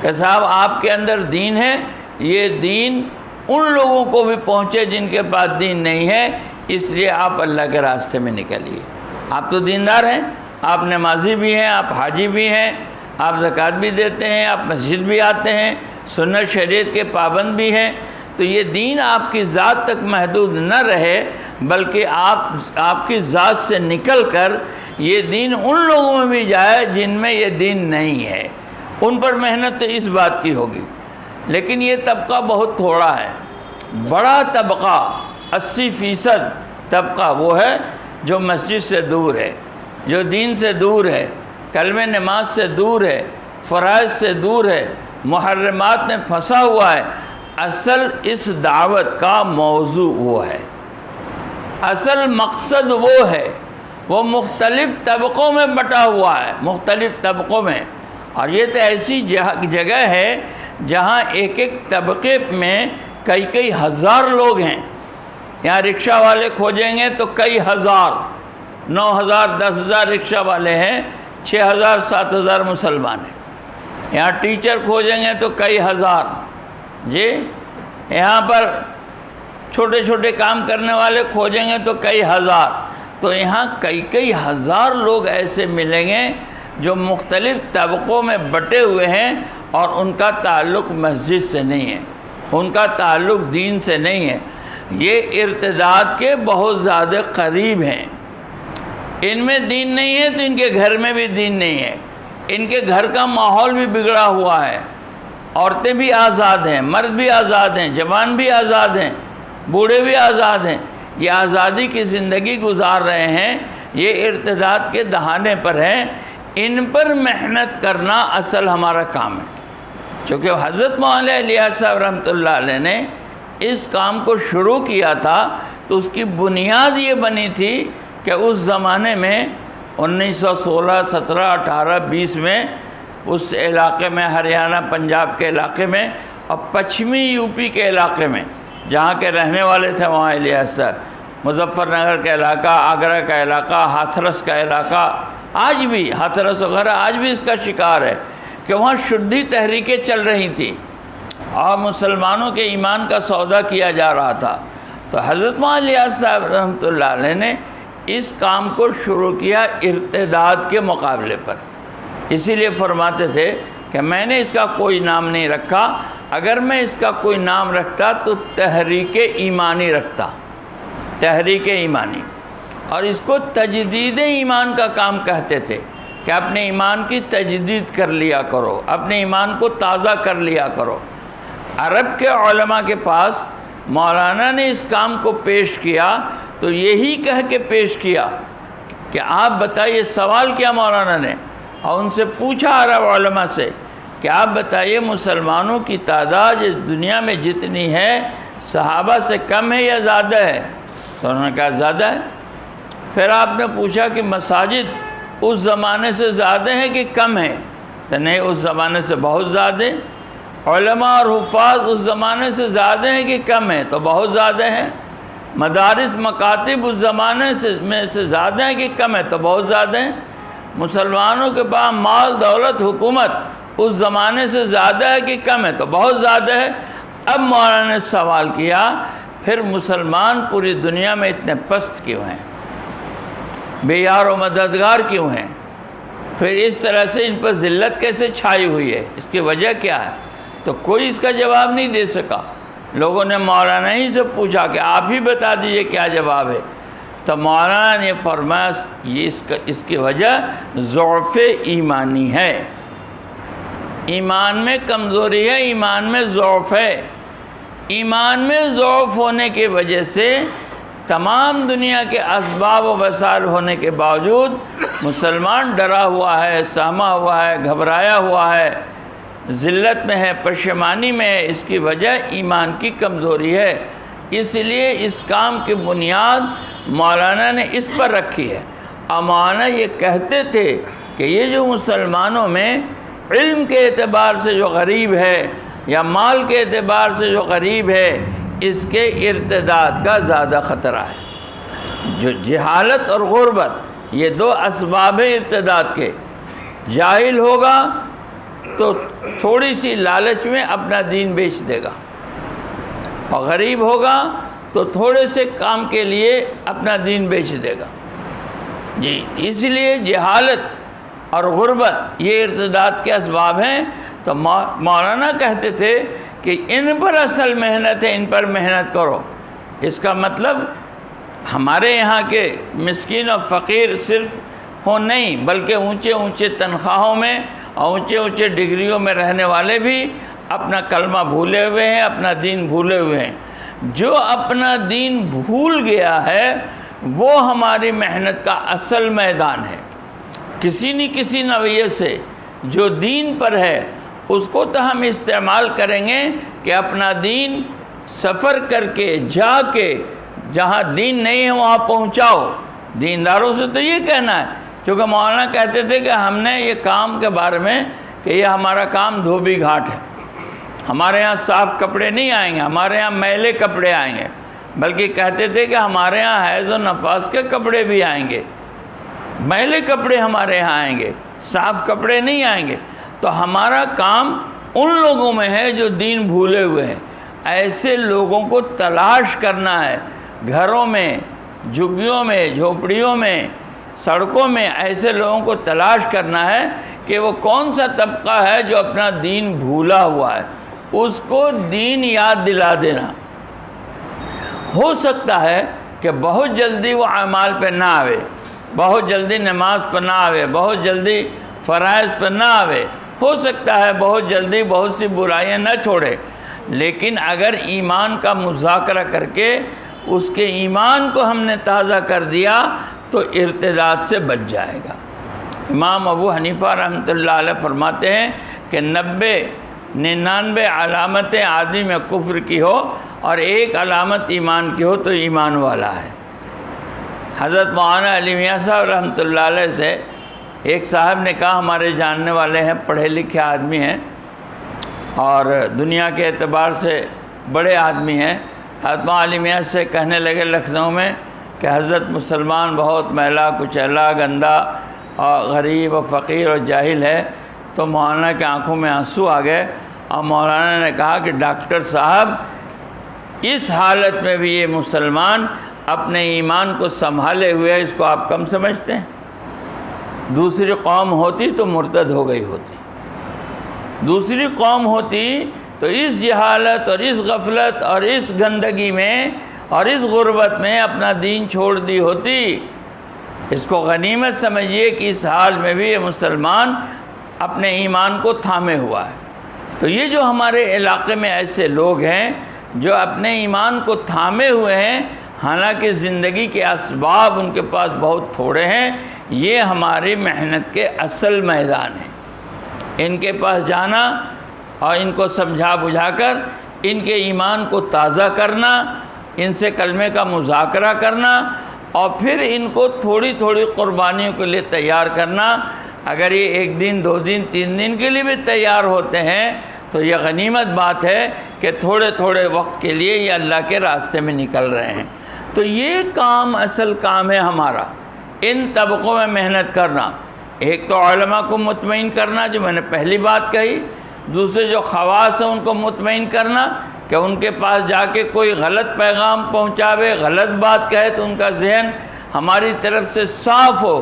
کہ صاحب آپ کے اندر دین ہے، یہ دین ان لوگوں کو بھی پہنچے جن کے پاس دین نہیں ہے، اس لیے آپ اللہ کے راستے میں نکلیے۔ آپ تو دیندار ہیں، آپ نمازی بھی ہیں، آپ حاجی بھی ہیں، آپ زکوٰۃ بھی دیتے ہیں، آپ مسجد بھی آتے ہیں، سنت شریعت کے پابند بھی ہیں۔ تو یہ دین آپ کی ذات تک محدود نہ رہے، بلکہ آپ کی ذات سے نکل کر یہ دین ان لوگوں میں بھی جائے جن میں یہ دین نہیں ہے۔ ان پر محنت تو اس بات کی ہوگی۔ لیکن یہ طبقہ بہت تھوڑا ہے۔ بڑا طبقہ 80% طبقہ وہ ہے جو مسجد سے دور ہے، جو دین سے دور ہے، کلمہ نماز سے دور ہے، فرائض سے دور ہے، محرمات میں پھنسا ہوا ہے۔ اصل اس دعوت کا موضوع وہ ہے، اصل مقصد وہ ہے، وہ مختلف طبقوں میں بٹا ہوا ہے، مختلف طبقوں میں. اور یہ تو ایسی جگہ ہے جہاں ایک ایک طبقے میں کئی کئی ہزار لوگ ہیں. یہاں رکشہ والے کھوجیں گے تو کئی ہزار، 9,000 10,000 رکشہ والے ہیں، 6,000 7,000 مسلمان ہیں. یہاں ٹیچر کھوجیں گے تو کئی ہزار. جی یہاں پر چھوٹے چھوٹے کام کرنے والے کھوجیں گے تو کئی ہزار. تو یہاں کئی کئی ہزار لوگ ایسے ملیں گے جو مختلف طبقوں میں بٹے ہوئے ہیں، اور ان کا تعلق مسجد سے نہیں ہے، ان کا تعلق دین سے نہیں ہے. یہ ارتداد کے بہت زیادہ قریب ہیں. ان میں دین نہیں ہے تو ان کے گھر میں بھی دین نہیں ہے، ان کے گھر کا ماحول بھی بگڑا ہوا ہے. عورتیں بھی آزاد ہیں، مرد بھی آزاد ہیں، جوان بھی آزاد ہیں، بوڑھے بھی آزاد ہیں. یہ آزادی کی زندگی گزار رہے ہیں، یہ ارتداد کے دہانے پر ہیں. ان پر محنت کرنا اصل ہمارا کام ہے. چونکہ حضرت مولانا الیاس صاحب رحمۃ اللہ علیہ نے اس کام کو شروع کیا تھا تو اس کی بنیاد یہ بنی تھی کہ اس زمانے میں 1916 17 18 20 میں اس علاقے میں، ہریانہ پنجاب کے علاقے میں اور پچھمی یو پی کے علاقے میں جہاں کے رہنے والے تھے وہاں الیاس صاحب، مظفر نگر کا علاقہ، آگرہ کا علاقہ، ہاتھرس کا علاقہ، آج بھی ہاتھرس وغیرہ آج بھی اس کا شکار ہے کہ وہاں شدھی تحریکیں چل رہی تھیں اور مسلمانوں کے ایمان کا سودا کیا جا رہا تھا. تو حضرت مولانا الیاس صاحب رحمۃ اللہ علیہ نے اس کام کو شروع کیا ارتداد کے مقابلے پر. اسی لیے فرماتے تھے کہ میں نے اس کا کوئی نام نہیں رکھا، اگر میں اس کا کوئی نام رکھتا تو تحریک ایمانی رکھتا، تحریک ایمانی. اور اس کو تجدید ایمان کا کام کہتے تھے کہ اپنے ایمان کی تجدید کر لیا کرو، اپنے ایمان کو تازہ کر لیا کرو. عرب کے علماء کے پاس مولانا نے اس کام کو پیش کیا تو یہی کہہ کے پیش کیا کہ آپ بتائیے، سوال کیا مولانا نے اور ان سے پوچھا عرب علماء سے کہ آپ بتائیے مسلمانوں کی تعداد اس دنیا میں جتنی ہے صحابہ سے کم ہے یا زیادہ ہے؟ تو انہوں نے کہا زیادہ ہے. پھر آپ نے پوچھا کہ مساجد اس زمانے سے زیادہ ہیں کہ کم ہیں؟ تو نہیں، اس زمانے سے بہت زیادہ ہیں. علماء اور حفاظ اس زمانے سے زیادہ ہیں کہ کم ہیں؟ تو بہت زیادہ ہیں. مدارس مکاتب اس زمانے میں سے زیادہ ہیں کہ کم ہے؟ تو بہت زیادہ ہیں. مسلمانوں کے پاس مال دولت حکومت اس زمانے سے زیادہ ہے کہ کم ہے؟ تو بہت زیادہ ہے. اب مولانا نے سوال کیا پھر مسلمان پوری دنیا میں اتنے پست کیوں ہیں، بے یار و مددگار کیوں ہیں، پھر اس طرح سے ان پر ذلت کیسے چھائی ہوئی ہے، اس کی وجہ کیا ہے؟ تو کوئی اس کا جواب نہیں دے سکا. لوگوں نے مولانا ہی سے پوچھا کہ آپ ہی بتا دیجئے کیا جواب ہے. تو مولانا نے فرمایا یہ اس کی وجہ ضعف ایمانی ہے، ایمان میں کمزوری ہے، ایمان میں ضعف ہے. ایمان میں ضعف ہونے کی وجہ سے تمام دنیا کے اسباب و وسائل ہونے کے باوجود مسلمان ڈرا ہوا ہے، سہما ہوا ہے، گھبرایا ہوا ہے، ذلت میں ہے، پشیمانی میں ہے. اس کی وجہ ایمان کی کمزوری ہے. اس لیے اس کام کی بنیاد مولانا نے اس پر رکھی ہے. اور مولانا یہ کہتے تھے کہ یہ جو مسلمانوں میں علم کے اعتبار سے جو غریب ہے یا مال کے اعتبار سے جو غریب ہے، اس کے ارتداد کا زیادہ خطرہ ہے. جو جہالت اور غربت یہ دو اسباب ہیں ارتداد کے. جاہل ہوگا تو تھوڑی سی لالچ میں اپنا دین بیچ دے گا، اور غریب ہوگا تو تھوڑے سے کام کے لیے اپنا دین بیچ دے گا. جی اس لیے جہالت اور غربت یہ ارتداد کے اسباب ہیں. تو مولانا کہتے تھے کہ ان پر اصل محنت ہے، ان پر محنت کرو. اس کا مطلب ہمارے یہاں کے مسکین اور فقیر صرف ہوں نہیں، بلکہ اونچے اونچے تنخواہوں میں اور اونچے اونچے ڈگریوں میں رہنے والے بھی اپنا کلمہ بھولے ہوئے ہیں، اپنا دین بھولے ہوئے ہیں. جو اپنا دین بھول گیا ہے وہ ہماری محنت کا اصل میدان ہے. کسی نہ کسی نوعیت سے جو دین پر ہے اس کو تو ہم استعمال کریں گے کہ اپنا دین سفر کر کے جا کے جہاں دین نہیں ہے وہاں پہنچاؤ۔ دینداروں سے تو یہ کہنا ہے، چونکہ مولانا کہتے تھے کہ ہم نے یہ کام کے بارے میں کہ یہ ہمارا کام دھوبی گھاٹ ہے، ہمارے ہاں صاف کپڑے نہیں آئیں گے، ہمارے ہاں میلے کپڑے آئیں گے، بلکہ کہتے تھے کہ ہمارے ہاں حیض و نفاس کے کپڑے بھی آئیں گے، میلے کپڑے ہمارے ہاں آئیں گے، صاف کپڑے نہیں آئیں گے۔ تو ہمارا کام ان لوگوں میں ہے جو دین بھولے ہوئے ہیں، ایسے لوگوں کو تلاش کرنا ہے، گھروں میں، جھگیوں میں، جھوپڑیوں میں، سڑکوں میں ایسے لوگوں کو تلاش کرنا ہے کہ وہ کون سا طبقہ ہے جو اپنا دین بھولا ہوا ہے، اس کو دین یاد دلا دینا۔ ہو سکتا ہے کہ بہت جلدی وہ اعمال پہ نہ آوے، بہت جلدی نماز پہ نہ آوے، بہت جلدی فرائض پہ نہ آوے، ہو سکتا ہے بہت جلدی بہت سی برائیاں نہ چھوڑے، لیکن اگر ایمان کا مذاکرہ کر کے اس کے ایمان کو ہم نے تازہ کر دیا تو ارتداد سے بچ جائے گا۔ امام ابو حنیفہ رحمۃ اللہ علیہ فرماتے ہیں کہ 99 علامتیں آدمی میں کفر کی ہو اور ایک علامت ایمان کی ہو تو ایمان والا ہے۔ حضرت مولانا علی میاں صاحب رحمۃ اللہ علیہ سے ایک صاحب نے کہا، ہمارے جاننے والے ہیں، پڑھے لکھے آدمی ہیں اور دنیا کے اعتبار سے بڑے آدمی ہیں، حضرت مولانا علی میاں سے کہنے لگے لکھنؤ میں کہ حضرت مسلمان بہت میلا کچیلا گندا اور غریب و فقیر اور جاہل ہے۔ تو مولانا کے آنکھوں میں آنسو آ گئے اور مولانا نے کہا کہ ڈاکٹر صاحب اس حالت میں بھی یہ مسلمان اپنے ایمان کو سنبھالے ہوئے ہے، اس کو آپ کم سمجھتے ہیں؟ دوسری قوم ہوتی تو مرتد ہو گئی ہوتی، دوسری قوم ہوتی تو اس جہالت اور اس غفلت اور اس گندگی میں اور اس غربت میں اپنا دین چھوڑ دی ہوتی۔ اس کو غنیمت سمجھیے کہ اس حال میں بھی یہ مسلمان اپنے ایمان کو تھامے ہوا ہے۔ تو یہ جو ہمارے علاقے میں ایسے لوگ ہیں جو اپنے ایمان کو تھامے ہوئے ہیں، حالانکہ زندگی کے اسباب ان کے پاس بہت تھوڑے ہیں، یہ ہماری محنت کے اصل میدان ہیں۔ ان کے پاس جانا اور ان کو سمجھا بجھا کر ان کے ایمان کو تازہ کرنا، ان سے کلمے کا مذاکرہ کرنا اور پھر ان کو تھوڑی تھوڑی قربانیوں کے لیے تیار کرنا۔ اگر یہ 1 دن 2 دن 3 دن کے لیے بھی تیار ہوتے ہیں تو یہ غنیمت بات ہے کہ تھوڑے تھوڑے وقت کے لیے یہ اللہ کے راستے میں نکل رہے ہیں۔ تو یہ کام اصل کام ہے ہمارا، ان طبقوں میں محنت کرنا۔ ایک تو علماء کو مطمئن کرنا جو میں نے پہلی بات کہی، دوسرے جو خواص ہیں ان کو مطمئن کرنا کہ ان کے پاس جا کے کوئی غلط پیغام پہنچاوے، غلط بات کہے تو ان کا ذہن ہماری طرف سے صاف ہو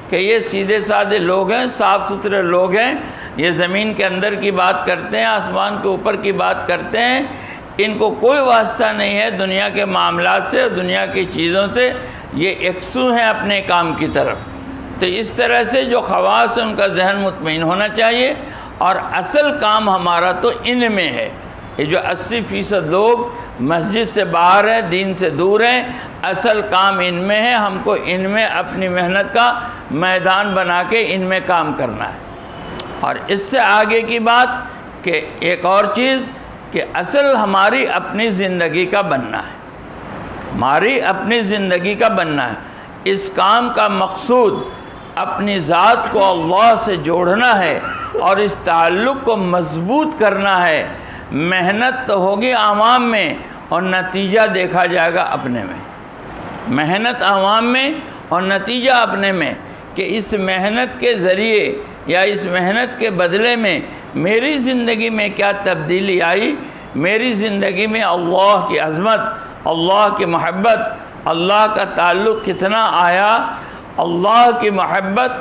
کہ یہ سیدھے سادے لوگ ہیں، صاف ستھرے لوگ ہیں، یہ زمین کے اندر کی بات کرتے ہیں، آسمان کے اوپر کی بات کرتے ہیں، ان کو کوئی واسطہ نہیں ہے دنیا کے معاملات سے، دنیا کی چیزوں سے، یہ یکسو ہیں اپنے کام کی طرف۔ تو اس طرح سے جو خواص ان کا ذہن مطمئن ہونا چاہیے، اور اصل کام ہمارا تو ان میں ہے۔ یہ جو 80% لوگ مسجد سے باہر ہیں، دین سے دور ہیں، اصل کام ان میں ہے، ہم کو ان میں اپنی محنت کا میدان بنا کے ان میں کام کرنا ہے۔ اور اس سے آگے کی بات کہ ایک اور چیز کہ اصل ہماری اپنی زندگی کا بننا ہے، ہماری اپنی زندگی کا بننا ہے۔ اس کام کا مقصود اپنی ذات کو اللہ سے جوڑنا ہے اور اس تعلق کو مضبوط کرنا ہے۔ محنت تو ہوگی عوام میں اور نتیجہ دیکھا جائے گا اپنے میں، محنت عوام میں اور نتیجہ اپنے میں، کہ اس محنت کے ذریعے یا اس محنت کے بدلے میں میری زندگی میں کیا تبدیلی آئی، میری زندگی میں اللہ کی عظمت، اللہ کی محبت، اللہ کا تعلق کتنا آیا۔ اللہ کی محبت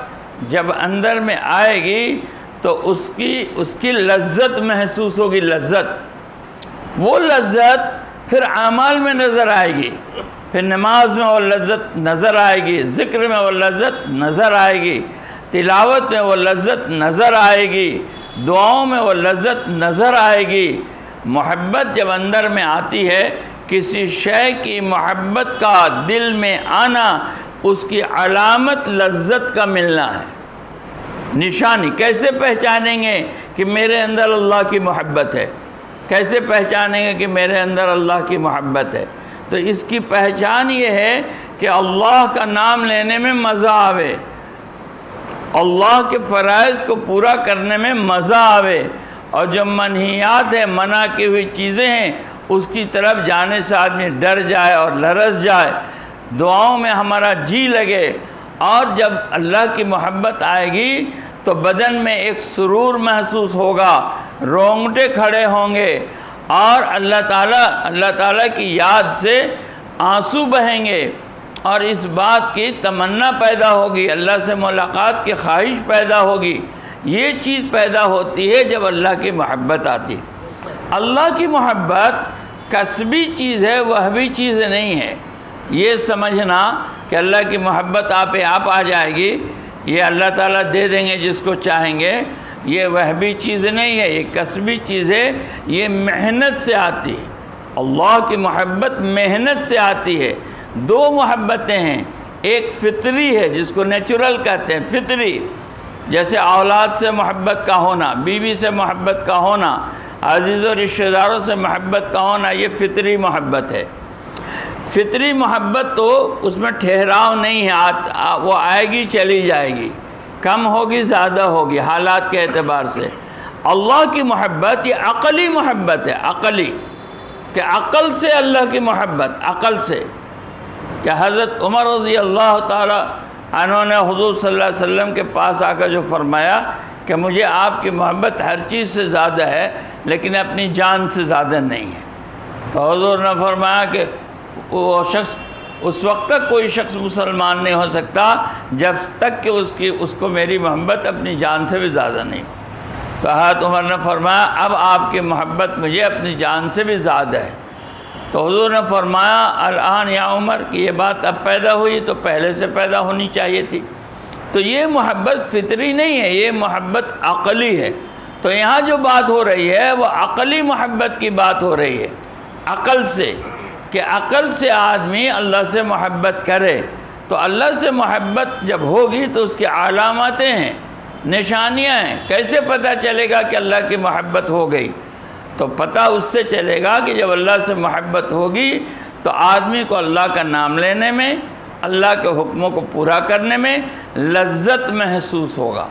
جب اندر میں آئے گی تو اس کی لذت محسوس ہوگی، لذت، وہ لذت پھر اعمال میں نظر آئے گی، پھر نماز میں وہ لذت نظر آئے گی، ذکر میں وہ لذت نظر آئے گی، تلاوت میں وہ لذت نظر آئے گی، دعاؤں میں وہ لذت نظر آئے گی۔ محبت جب اندر میں آتی ہے، کسی شے کی محبت کا دل میں آنا اس کی علامت لذت کا ملنا ہے۔ نشانی کیسے پہچانیں گے کہ میرے اندر اللہ کی محبت ہے؟ کیسے پہچانیں گے کہ میرے اندر اللہ کی محبت ہے؟ تو اس کی پہچان یہ ہے کہ اللہ کا نام لینے میں مزہ آوے، اللہ کے فرائض کو پورا کرنے میں مزہ آوے، اور جو منہیات ہیں، منع کی ہوئی چیزیں ہیں، اس کی طرف جانے سے آدمی ڈر جائے اور لرز جائے، دعاؤں میں ہمارا جی لگے، اور جب اللہ کی محبت آئے گی تو بدن میں ایک سرور محسوس ہوگا، رونگٹے کھڑے ہوں گے، اور اللہ تعالیٰ کی یاد سے آنسو بہیں گے، اور اس بات کی تمنا پیدا ہوگی، اللہ سے ملاقات کی خواہش پیدا ہوگی۔ یہ چیز پیدا ہوتی ہے جب اللہ کی محبت آتی۔ اللہ کی محبت کسبی چیز ہے، وہبی چیز نہیں ہے۔ یہ سمجھنا کہ اللہ کی محبت آپ آ جائے گی، یہ اللہ تعالیٰ دے دیں گے جس کو چاہیں گے، یہ وہبی چیز نہیں ہے، یہ کسبی چیز ہے، یہ محنت سے آتی ہے۔ اللہ کی محبت محنت سے آتی ہے۔ دو محبتیں ہیں، ایک فطری ہے جس کو نیچرل کہتے ہیں، فطری، جیسے اولاد سے محبت کا ہونا، بیوی سے محبت کا ہونا، عزیز و رشتہ داروں سے محبت کا ہونا، یہ فطری محبت ہے۔ فطری محبت تو اس میں ٹھہراؤ نہیں ہے، وہ آئے گی چلی جائے گی، کم ہوگی زیادہ ہوگی حالات کے اعتبار سے۔ اللہ کی محبت یہ عقلی محبت ہے، عقلی، کہ عقل سے اللہ کی محبت، عقل سے، کہ حضرت عمر رضی اللہ تعالی عنہ نے حضور صلی اللہ علیہ وسلم کے پاس آ کر جو فرمایا کہ مجھے آپ کی محبت ہر چیز سے زیادہ ہے لیکن اپنی جان سے زیادہ نہیں ہے، تو حضور نے فرمایا کہ وہ شخص، اس وقت تک کوئی شخص مسلمان نہیں ہو سکتا جب تک کہ اس کو میری محبت اپنی جان سے بھی زیادہ نہیں ہو۔ تو حضرت عمر نے فرمایا اب آپ کی محبت مجھے اپنی جان سے بھی زیادہ ہے۔ تو حضور نے فرمایا الآن یا عمر کہ یہ بات اب پیدا ہوئی تو پہلے سے پیدا ہونی چاہیے تھی۔ تو یہ محبت فطری نہیں ہے، یہ محبت عقلی ہے۔ تو یہاں جو بات ہو رہی ہے وہ عقلی محبت کی بات ہو رہی ہے، عقل سے، کہ عقل سے آدمی اللہ سے محبت کرے۔ تو اللہ سے محبت جب ہوگی تو اس کی علامتیں ہیں، نشانیاں ہیں۔ کیسے پتہ چلے گا کہ اللہ کی محبت ہو گئی؟ تو پتہ اس سے چلے گا کہ جب اللہ سے محبت ہوگی تو آدمی کو اللہ کا نام لینے میں، اللہ کے حکموں کو پورا کرنے میں لذت محسوس ہوگا،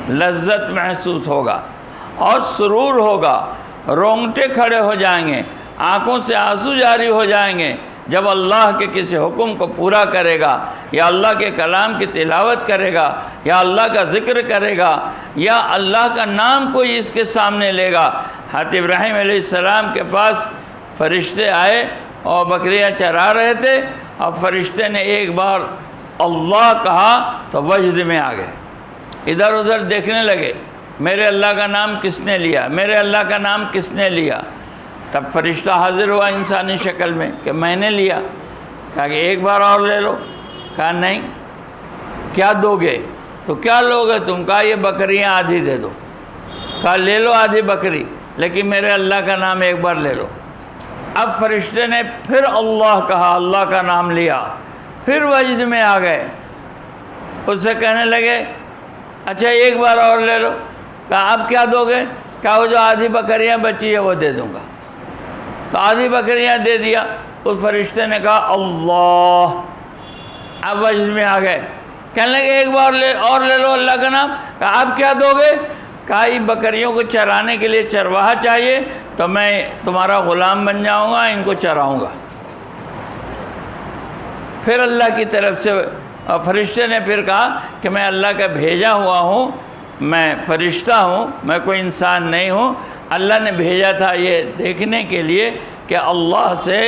لذت محسوس ہوگا، اور سرور ہوگا، رونگٹے کھڑے ہو جائیں گے، آنکھوں سے آنسو جاری ہو جائیں گے جب اللہ کے کسی حکم کو پورا کرے گا، یا اللہ کے کلام کی تلاوت کرے گا، یا اللہ کا ذکر کرے گا، یا اللہ کا نام کوئی اس کے سامنے لے گا۔ حضرت ابراہیم علیہ السلام کے پاس فرشتے آئے اور بکریاں چرا رہے تھے، اور فرشتے نے ایک بار اللہ کہا تو وجد میں آ گئے، ادھر ادھر دیکھنے لگے، میرے اللہ کا نام کس نے لیا، میرے اللہ کا نام کس نے لیا؟ تب فرشتہ حاضر ہوا انسانی شکل میں کہ میں نے لیا۔ کہا کہ ایک بار اور لے لو۔ کہا نہیں۔ کیا دو گے؟ تو کیا لو گے تم؟ کہا یہ بکریاں آدھی دے دو۔ کہا لے لو آدھی بکری، لیکن میرے اللہ کا نام ایک بار لے لو۔ اب فرشتے نے پھر اللہ کہا، اللہ کا نام لیا، پھر وجد میں آ گئے، اس سے کہنے لگے اچھا ایک بار اور لے لو۔ کہا اب کیا دو گے؟ کہا وہ جو آدھی بکریاں بچی ہے وہ دے دوں گا۔ تو آدھی بکریاں دے دیا۔ اس فرشتے نے کہا اللہ، اب وجد میں آ گئے، کہنے لگے ایک بار اور لے لو اللہ کا نام۔ کہا اب کیا دو گے؟ کہا یہ بکریوں کو چرانے کے لیے چرواہا چاہیے، تو میں تمہارا غلام بن جاؤں گا، ان کو چراؤں گا۔ پھر اللہ کی طرف سے فرشتے نے پھر کہا کہ میں اللہ کا بھیجا ہوا ہوں، میں فرشتہ ہوں، میں کوئی انسان نہیں ہوں۔ اللہ نے بھیجا تھا یہ دیکھنے کے لیے کہ اللہ سے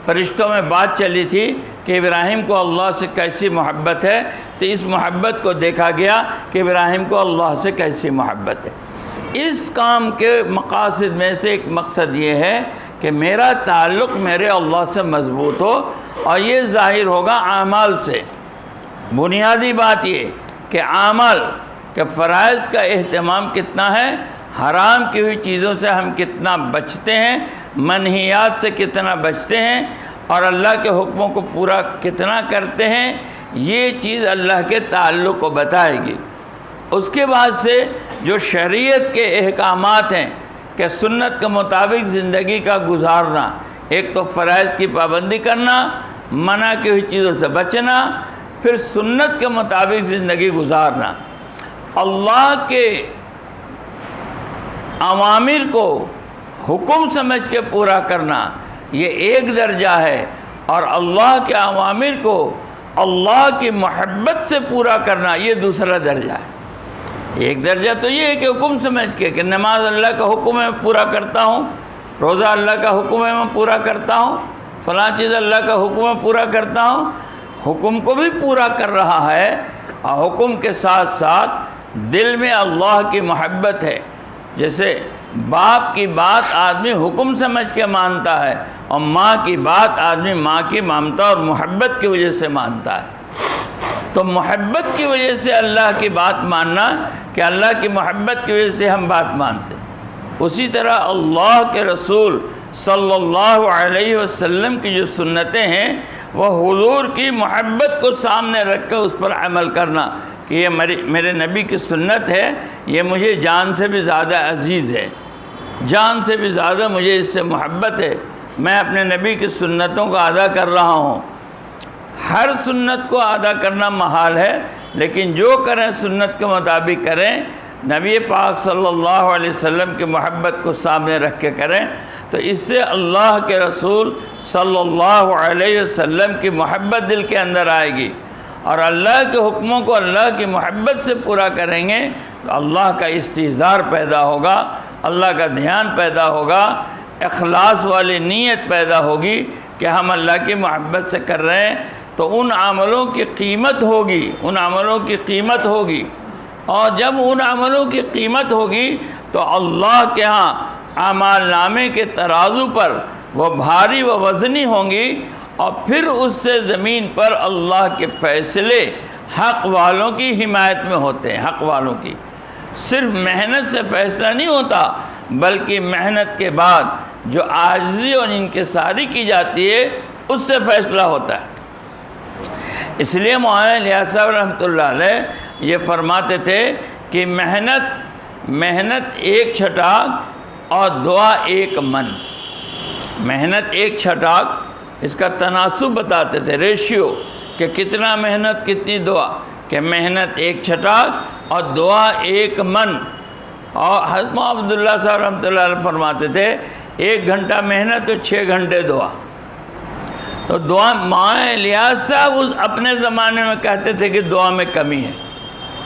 فرشتوں میں بات چلی تھی کہ ابراہیم کو اللہ سے کیسی محبت ہے، تو اس محبت کو دیکھا گیا کہ ابراہیم کو اللہ سے کیسی محبت ہے۔ اس کام کے مقاصد میں سے ایک مقصد یہ ہے کہ میرا تعلق میرے اللہ سے مضبوط ہو، اور یہ ظاہر ہوگا اعمال سے۔ بنیادی بات یہ کہ اعمال کہ فرائض کا اہتمام کتنا ہے، حرام کی ہوئی چیزوں سے ہم کتنا بچتے ہیں، منہیات سے کتنا بچتے ہیں، اور اللہ کے حکموں کو پورا کتنا کرتے ہیں، یہ چیز اللہ کے تعلق کو بتائے گی۔ اس کے بعد سے جو شریعت کے احکامات ہیں کہ سنت کے مطابق زندگی کا گزارنا، ایک تو فرائض کی پابندی کرنا، منع کی ہوئی چیزوں سے بچنا، پھر سنت کے مطابق زندگی گزارنا، اللہ کے اوامر کو حکم سمجھ کے پورا کرنا، یہ ایک درجہ ہے، اور اللہ کے اوامر کو اللہ کی محبت سے پورا کرنا یہ دوسرا درجہ ہے۔ ایک درجہ تو یہ ہے کہ حکم سمجھ کے کہ نماز اللہ کا حکم ہے میں پورا کرتا ہوں، روزہ اللہ کا حکم ہے میں پورا کرتا ہوں، فلاں چیز اللہ کا حکم ہے پورا کرتا ہوں، حکم کو بھی پورا کر رہا ہے، اور حکم کے ساتھ ساتھ دل میں اللہ کی محبت ہے۔ جیسے باپ کی بات آدمی حکم سمجھ کے مانتا ہے، اور ماں کی بات آدمی ماں کی مانتا اور محبت کی وجہ سے مانتا ہے۔ تو محبت کی وجہ سے اللہ کی بات ماننا کہ اللہ کی محبت کی وجہ سے ہم بات مانتے ہیں۔ اسی طرح اللہ کے رسول صلی اللہ علیہ وسلم کی جو سنتیں ہیں وہ حضور کی محبت کو سامنے رکھ کر اس پر عمل کرنا کہ یہ میرے نبی کی سنت ہے، یہ مجھے جان سے بھی زیادہ عزیز ہے، جان سے بھی زیادہ مجھے اس سے محبت ہے، میں اپنے نبی کی سنتوں کو ادا کر رہا ہوں۔ ہر سنت کو ادا کرنا محال ہے، لیکن جو کریں سنت کے مطابق کریں، نبی پاک صلی اللہ علیہ وسلم کی محبت کو سامنے رکھ کے کریں، تو اس سے اللہ کے رسول صلی اللہ علیہ وسلم کی محبت دل کے اندر آئے گی، اور اللہ کے حکموں کو اللہ کی محبت سے پورا کریں گے تو اللہ کا استحضار پیدا ہوگا، اللہ کا دھیان پیدا ہوگا، اخلاص والی نیت پیدا ہوگی کہ ہم اللہ کی محبت سے کر رہے ہیں، تو ان عملوں کی قیمت ہوگی، ان عملوں کی قیمت ہوگی، اور جب ان عملوں کی قیمت ہوگی تو اللہ کے ہاں اعمال نامے کے ترازو پر وہ بھاری و وزنی ہوں گی، اور پھر اس سے زمین پر اللہ کے فیصلے حق والوں کی حمایت میں ہوتے ہیں۔ حق والوں کی صرف محنت سے فیصلہ نہیں ہوتا، بلکہ محنت کے بعد جو عاجزی اور انکساری کی جاتی ہے اس سے فیصلہ ہوتا ہے۔ اس لیے مولانا الیاس صاحب رحمۃ اللہ علیہ یہ فرماتے تھے کہ محنت ایک چھٹاک اور دعا ایک من۔ محنت ایک چھٹاک، اس کا تناسب بتاتے تھے، ریشیو کہ کتنا محنت کتنی دعا، کہ محنت ایک چھٹاک اور دعا ایک من۔ اور حضرت عبداللہ صاحب رحمۃ اللہ علیہ فرماتے تھے 1 گھنٹہ محنت تو 6 گھنٹے دعا۔ تو دعا مولانا الیاس صاحب اپنے زمانے میں کہتے تھے کہ دعا میں کمی ہے۔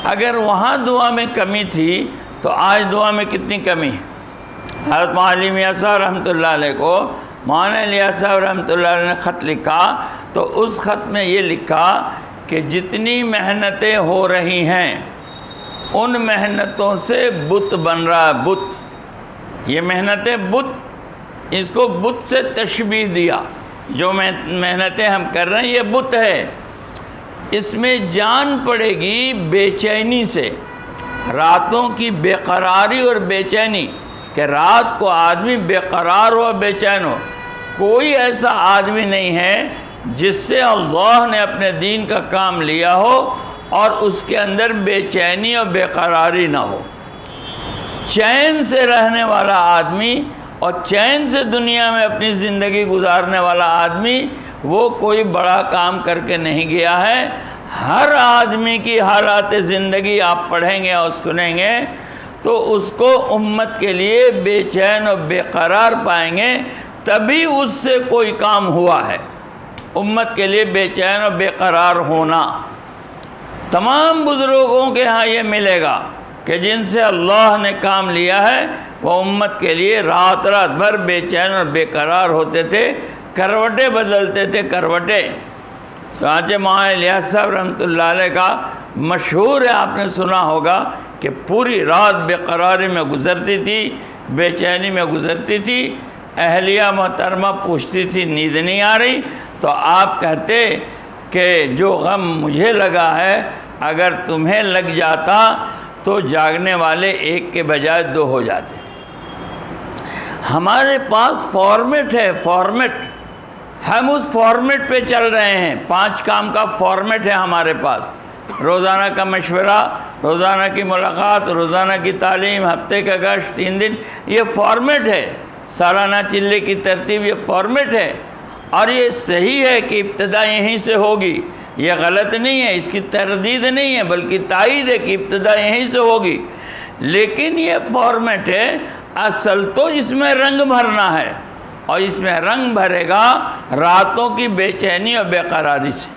اگر وہاں دعا میں کمی تھی تو آج دعا میں کتنی کمی ہے۔ حضرت مولانا میاں صاحب رحمۃ اللہ علیہ کو مولانا الیاس صاحب رحمۃ اللہ علیہ نے خط لکھا تو اس خط میں یہ لکھا کہ جتنی محنتیں ہو رہی ہیں ان محنتوں سے بت بن رہا ہے، بت۔ یہ محنتیں بت، اس کو بت سے تشبیہ دیا، جو محنتیں ہم کر رہے ہیں یہ بت ہے، اس میں جان پڑے گی بے چینی سے، راتوں کی بے قراری اور بے چینی، کہ رات کو آدمی بے قرار ہو، بے چین ہو۔ کوئی ایسا آدمی نہیں ہے جس سے اللہ نے اپنے دین کا کام لیا ہو اور اس کے اندر بے چینی اور بے قراری نہ ہو۔ چین سے رہنے والا آدمی اور چین سے دنیا میں اپنی زندگی گزارنے والا آدمی وہ کوئی بڑا کام کر کے نہیں گیا ہے۔ ہر آدمی کی حالات زندگی آپ پڑھیں گے اور سنیں گے تو اس کو امت کے لیے بے چین اور بے قرار پائیں گے، تبھی اس سے کوئی کام ہوا ہے۔ امت کے لیے بے چین اور بے قرار ہونا تمام بزرگوں کے ہاں یہ ملے گا کہ جن سے اللہ نے کام لیا ہے وہ امت کے لیے رات بھر بے چین اور بے قرار ہوتے تھے، کروٹیں بدلتے تھے، کروٹیں۔ چنانچہ مولانا الیاس صاحب رحمۃ اللہ علیہ کا مشہور ہے، آپ نے سنا ہوگا کہ پوری رات بے قراری میں گزرتی تھی، بے چینی میں گزرتی تھی، اہلیہ محترمہ پوچھتی تھی نیند نہیں آ رہی تو آپ کہتے کہ جو غم مجھے لگا ہے اگر تمہیں لگ جاتا تو جاگنے والے 1 کے بجائے 2 ہو جاتے۔ ہمارے پاس فارمیٹ ہے، فارمیٹ، ہم اس فارمیٹ پہ چل رہے ہیں۔ 5 کام کا فارمیٹ ہے ہمارے پاس، روزانہ کا مشورہ، روزانہ کی ملاقات، روزانہ کی تعلیم، ہفتے کا گشت، 3 دن، یہ فارمیٹ ہے، سالانہ چلے کی ترتیب، یہ فارمیٹ ہے، اور یہ صحیح ہے کہ ابتدا یہیں سے ہوگی، یہ غلط نہیں ہے، اس کی تردید نہیں ہے بلکہ تائید ہے کہ ابتدا یہیں سے ہوگی، لیکن یہ فارمیٹ ہے، اصل تو اس میں رنگ بھرنا ہے، اور اس میں رنگ بھرے گا راتوں کی بے چینی اور بے قراری سے۔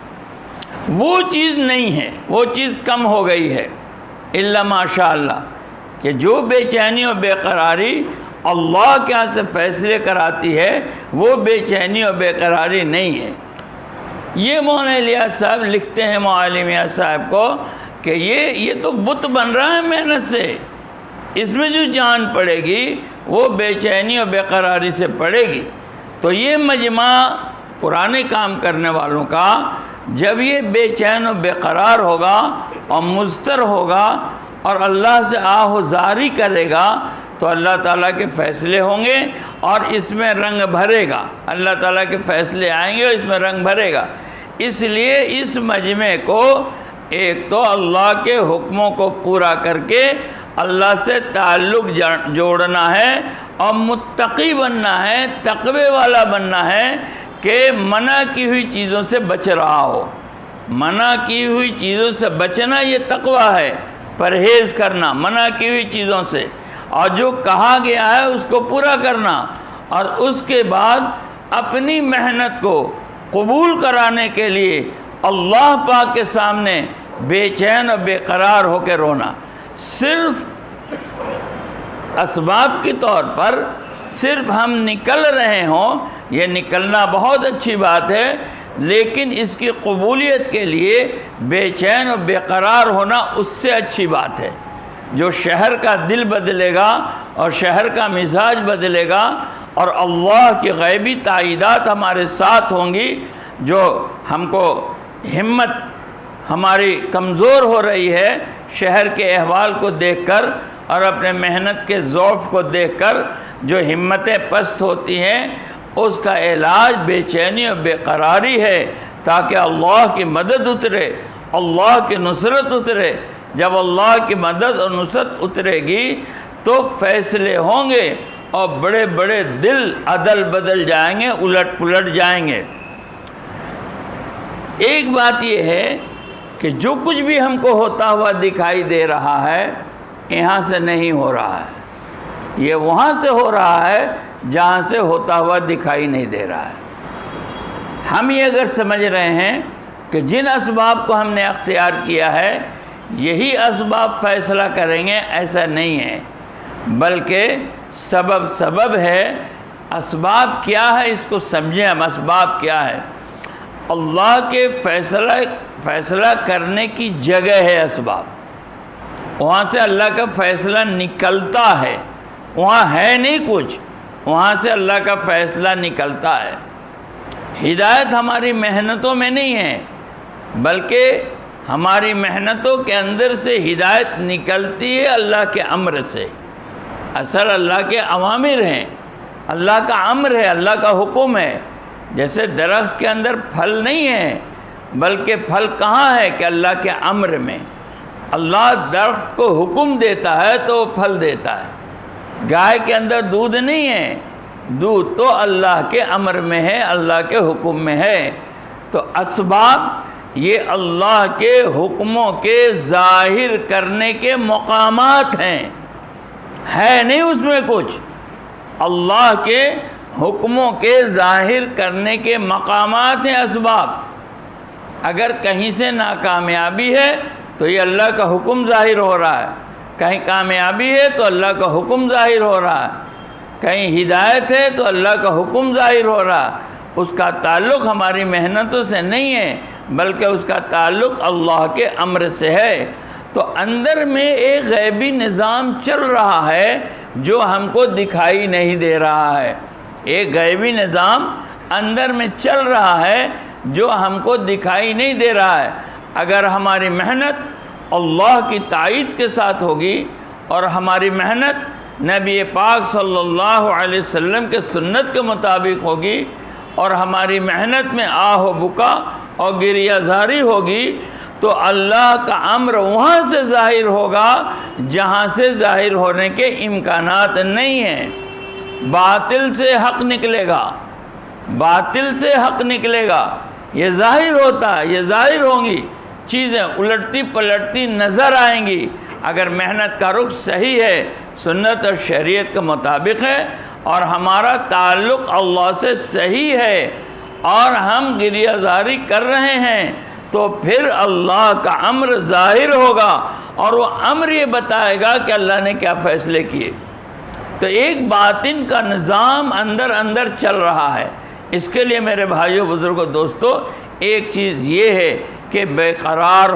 وہ چیز نہیں ہے، وہ چیز کم ہو گئی ہے، الا ماشاء اللہ، کہ جو بے چینی اور بے قراری اللہ کے ہاں سے فیصلے کراتی ہے، وہ بے چینی اور بے قراری نہیں ہے۔ یہ مولانا الیاس صاحب لکھتے ہیں معالم الیاس صاحب کو کہ یہ تو بت بن رہا ہے محنت سے، اس میں جو جان پڑے گی وہ بے چینی اور بے قراری سے پڑے گی۔ تو یہ مجمع پرانے کام کرنے والوں کا جب یہ بے چین و بے قرار ہوگا اور مضطر ہوگا اور اللہ سے آہ و زاری کرے گا تو اللہ تعالیٰ کے فیصلے ہوں گے اور اس میں رنگ بھرے گا، اللہ تعالیٰ کے فیصلے آئیں گے اور اس میں رنگ بھرے گا۔ اس لیے اس مجمع کو ایک تو اللہ کے حکموں کو پورا کر کے اللہ سے تعلق جوڑنا ہے اور متقی بننا ہے، تقوی والا بننا ہے کہ منع کی ہوئی چیزوں سے بچ رہا ہو۔ منع کی ہوئی چیزوں سے بچنا یہ تقوی ہے، پرہیز کرنا منع کی ہوئی چیزوں سے، اور جو کہا گیا ہے اس کو پورا کرنا، اور اس کے بعد اپنی محنت کو قبول کرانے کے لیے اللہ پاک کے سامنے بے چین اور بے قرار ہو کے رونا۔ صرف اسباب کے طور پر صرف ہم نکل رہے ہوں، یہ نکلنا بہت اچھی بات ہے، لیکن اس کی قبولیت کے لیے بے چین اور بے قرار ہونا اس سے اچھی بات ہے۔ جو شہر کا دل بدلے گا اور شہر کا مزاج بدلے گا اور اللہ کی غیبی تائیدات ہمارے ساتھ ہوں گی، جو ہم کو ہمت ہماری کمزور ہو رہی ہے شہر کے احوال کو دیکھ کر اور اپنے محنت کے ضعف کو دیکھ کر جو ہمتیں پست ہوتی ہیں، اس کا علاج بے چینی اور بے قراری ہے، تاکہ اللہ کی مدد اترے، اللہ کی نصرت اترے۔ جب اللہ کی مدد اور نصرت اترے گی تو فیصلے ہوں گے اور بڑے بڑے دل عدل بدل جائیں گے، الٹ پلٹ جائیں گے۔ ایک بات یہ ہے کہ جو کچھ بھی ہم کو ہوتا ہوا دکھائی دے رہا ہے یہاں سے نہیں ہو رہا ہے، یہ وہاں سے ہو رہا ہے جہاں سے ہوتا ہوا دکھائی نہیں دے رہا ہے۔ ہم یہ اگر سمجھ رہے ہیں کہ جن اسباب کو ہم نے اختیار کیا ہے یہی اسباب فیصلہ کریں گے، ایسا نہیں ہے، بلکہ سبب ہے۔ اسباب کیا ہے اس کو سمجھیں ہم، اسباب کیا ہے؟ اللہ کے فیصلہ کرنے کی جگہ ہے اسباب، وہاں سے اللہ کا فیصلہ نکلتا ہے، وہاں ہے نہیں کچھ، وہاں سے اللہ کا فیصلہ نکلتا ہے۔ ہدایت ہماری محنتوں میں نہیں ہے، بلکہ ہماری محنتوں کے اندر سے ہدایت نکلتی ہے اللہ کے امر سے۔ اصل اللہ کے اوامر ہیں، اللہ کا امر ہے، اللہ کا حکم ہے۔ جیسے درخت کے اندر پھل نہیں ہے، بلکہ پھل کہاں ہے کہ اللہ کے امر میں۔ اللہ درخت کو حکم دیتا ہے تو وہ پھل دیتا ہے۔ گائے کے اندر دودھ نہیں ہے، دودھ تو اللہ کے امر میں ہے، اللہ کے حکم میں ہے۔ تو اسباب یہ اللہ کے حکموں کے ظاہر کرنے کے مقامات ہیں، ہے نہیں اس میں کچھ۔ اللہ کے حکموں کے ظاہر کرنے کے مقامات ہیں اسباب۔ اگر کہیں سے ناکامیابی ہے تو یہ اللہ کا حکم ظاہر ہو رہا ہے، کہیں کامیابی ہے تو اللہ کا حکم ظاہر ہو رہا ہے، کہیں ہدایت ہے تو اللہ کا حکم ظاہر ہو رہا ہے۔ اس کا تعلق ہماری محنتوں سے نہیں ہے، بلکہ اس کا تعلق اللہ کے امر سے ہے۔ تو اندر میں ایک غیبی نظام چل رہا ہے جو ہم کو دکھائی نہیں دے رہا ہے، ایک غیبی نظام اندر میں چل رہا ہے جو ہم کو دکھائی نہیں دے رہا ہے۔ اگر ہماری محنت اللہ کی تائید کے ساتھ ہوگی اور ہماری محنت نبی پاک صلی اللہ علیہ وسلم کے سنت کے مطابق ہوگی اور ہماری محنت میں آہ و بکا اور گریہ زاری ہوگی تو اللہ کا امر وہاں سے ظاہر ہوگا جہاں سے ظاہر ہونے کے امکانات نہیں ہیں۔ باطل سے حق نکلے گا، باطل سے حق نکلے گا، یہ ظاہر ہوتا ہے، یہ ظاہر ہوں گی، چیزیں الٹتی پلٹتی نظر آئیں گی۔ اگر محنت کا رخ صحیح ہے، سنت اور شریعت کے مطابق ہے، اور ہمارا تعلق اللہ سے صحیح ہے، اور ہم گریہ زاری کر رہے ہیں، تو پھر اللہ کا امر ظاہر ہوگا، اور وہ امر یہ بتائے گا کہ اللہ نے کیا فیصلے کیے۔ تو ایک باطن کا نظام اندر اندر چل رہا ہے۔ اس کے لیے میرے بھائیوں، بزرگوں، دوستو، ایک چیز یہ ہے کہ بے قرار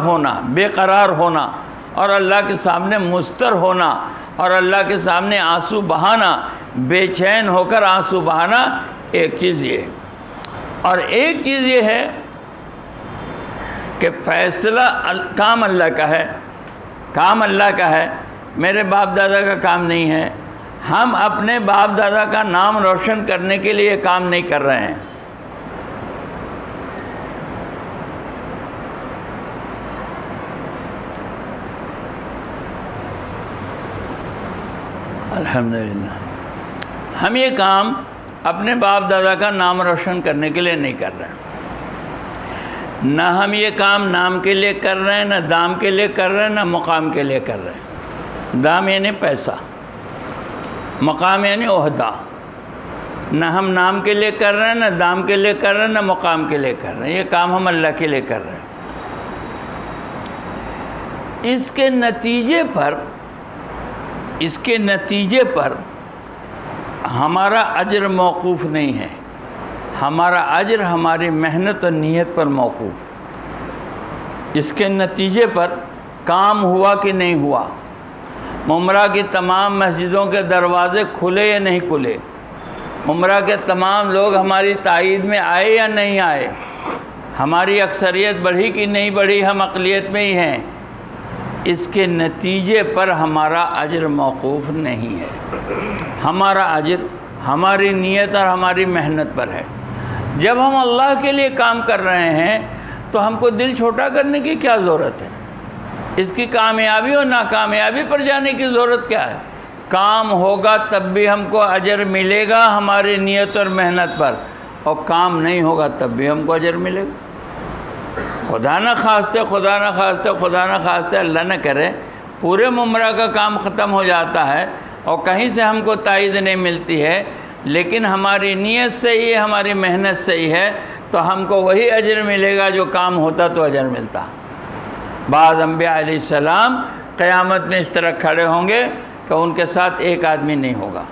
ہونا اور اللہ کے سامنے مستر ہونا، اور اللہ کے سامنے آنسو بہانا، بے چین ہو کر آنسو بہانا، ایک چیز یہ ہے۔ اور ایک چیز یہ ہے کہ فیصلہ کام اللہ کا ہے، کام اللہ کا ہے، میرے باپ دادا کا کام نہیں ہے۔ ہم اپنے باپ دادا کا نام روشن کرنے کے لیے کام نہیں کر رہے ہیں۔ الحمدللہ، ہم یہ کام اپنے باپ دادا کا نام روشن کرنے کے لیے نہیں کر رہے ہیں۔ نہ ہم یہ کام نام کے لیے کر رہے ہیں، نہ دام کے لیے کر رہے ہیں، نہ مقام کے لیے کر رہے ہیں۔ دام یعنی پیسہ، مقام یعنی عہدہ۔ نہ ہم نام کے لیے کر رہے ہیں، نہ دام کے لیے کر رہے ہیں، نہ مقام کے لیے کر رہے ہیں۔ یہ کام ہم اللہ کے لیے کر رہے ہیں۔ اس کے نتیجے پر ہمارا اجر موقوف نہیں ہے، ہمارا اجر ہماری محنت اور نیت پر موقوف ہے۔ اس کے نتیجے پر کام ہوا کہ نہیں ہوا، عمرہ کی تمام مسجدوں کے دروازے کھلے یا نہیں کھلے، عمرہ کے تمام لوگ ہماری تائید میں آئے یا نہیں آئے، ہماری اکثریت بڑھی کہ نہیں بڑھی، ہم اقلیت میں ہی ہیں، اس کے نتیجے پر ہمارا اجر موقوف نہیں ہے۔ ہمارا اجر ہماری نیت اور ہماری محنت پر ہے۔ جب ہم اللہ کے لیے کام کر رہے ہیں تو ہم کو دل چھوٹا کرنے کی کیا ضرورت ہے؟ اس کی کامیابی اور ناکامیابی پر جانے کی ضرورت کیا ہے؟ کام ہوگا تب بھی ہم کو اجر ملے گا ہماری نیت اور محنت پر، اور کام نہیں ہوگا تب بھی ہم کو اجر ملے گا۔ خدا نہ خواستہ اللہ نہ کرے پورے عمرہ کا کام ختم ہو جاتا ہے اور کہیں سے ہم کو تائید نہیں ملتی ہے، لیکن ہماری نیت صحیح ہے، ہماری محنت صحیح ہے، تو ہم کو وہی اجر ملے گا جو کام ہوتا تو اجر ملتا۔ بعض انبیاء علیہ السلام قیامت میں اس طرح کھڑے ہوں گے کہ ان کے ساتھ ایک آدمی نہیں ہوگا،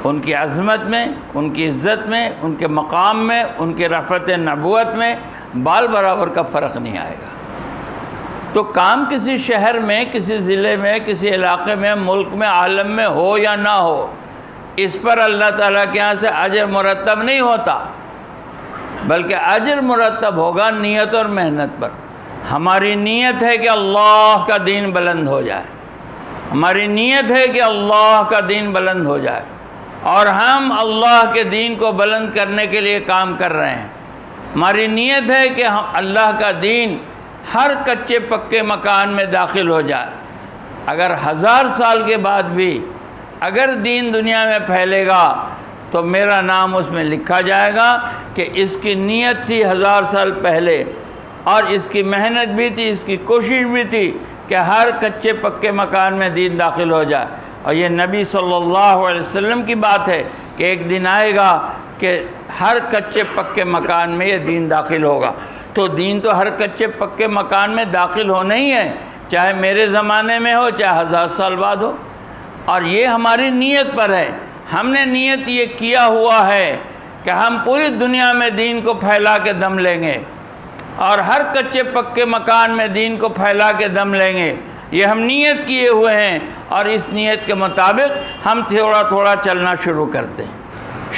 ان کی عظمت میں، ان کی عزت میں، ان کے مقام میں، ان کے رفعت نبوت میں بال برابر کا فرق نہیں آئے گا۔ تو کام کسی شہر میں، کسی ضلع میں، کسی علاقے میں، ملک میں، عالم میں ہو یا نہ ہو، اس پر اللہ تعالیٰ کے یہاں سے اجر مرتب نہیں ہوتا، بلکہ اجر مرتب ہوگا نیت اور محنت پر۔ ہماری نیت ہے کہ اللہ کا دین بلند ہو جائے، ہماری نیت ہے کہ اللہ کا دین بلند ہو جائے، اور ہم اللہ کے دین کو بلند کرنے کے لیے کام کر رہے ہیں۔ ہماری نیت ہے کہ اللہ کا دین ہر کچے پکے مکان میں داخل ہو جائے۔ اگر 1000 سال کے بعد بھی اگر دین دنیا میں پھیلے گا تو میرا نام اس میں لکھا جائے گا کہ اس کی نیت تھی 1000 سال پہلے، اور اس کی محنت بھی تھی، اس کی کوشش بھی تھی کہ ہر کچے پکے مکان میں دین داخل ہو جائے۔ اور یہ نبی صلی اللہ علیہ وسلم کی بات ہے کہ ایک دن آئے گا کہ ہر کچے پکے مکان میں یہ دین داخل ہوگا۔ تو دین تو ہر کچے پکے مکان میں داخل ہونا ہی ہے، چاہے میرے زمانے میں ہو، چاہے 1000 سال بعد ہو، اور یہ ہماری نیت پر ہے۔ ہم نے نیت یہ کیا ہوا ہے کہ ہم پوری دنیا میں دین کو پھیلا کے دم لیں گے، اور ہر کچے پکے مکان میں دین کو پھیلا کے دم لیں گے، یہ ہم نیت کیے ہوئے ہیں، اور اس نیت کے مطابق ہم تھوڑا تھوڑا چلنا شروع کرتے ہیں۔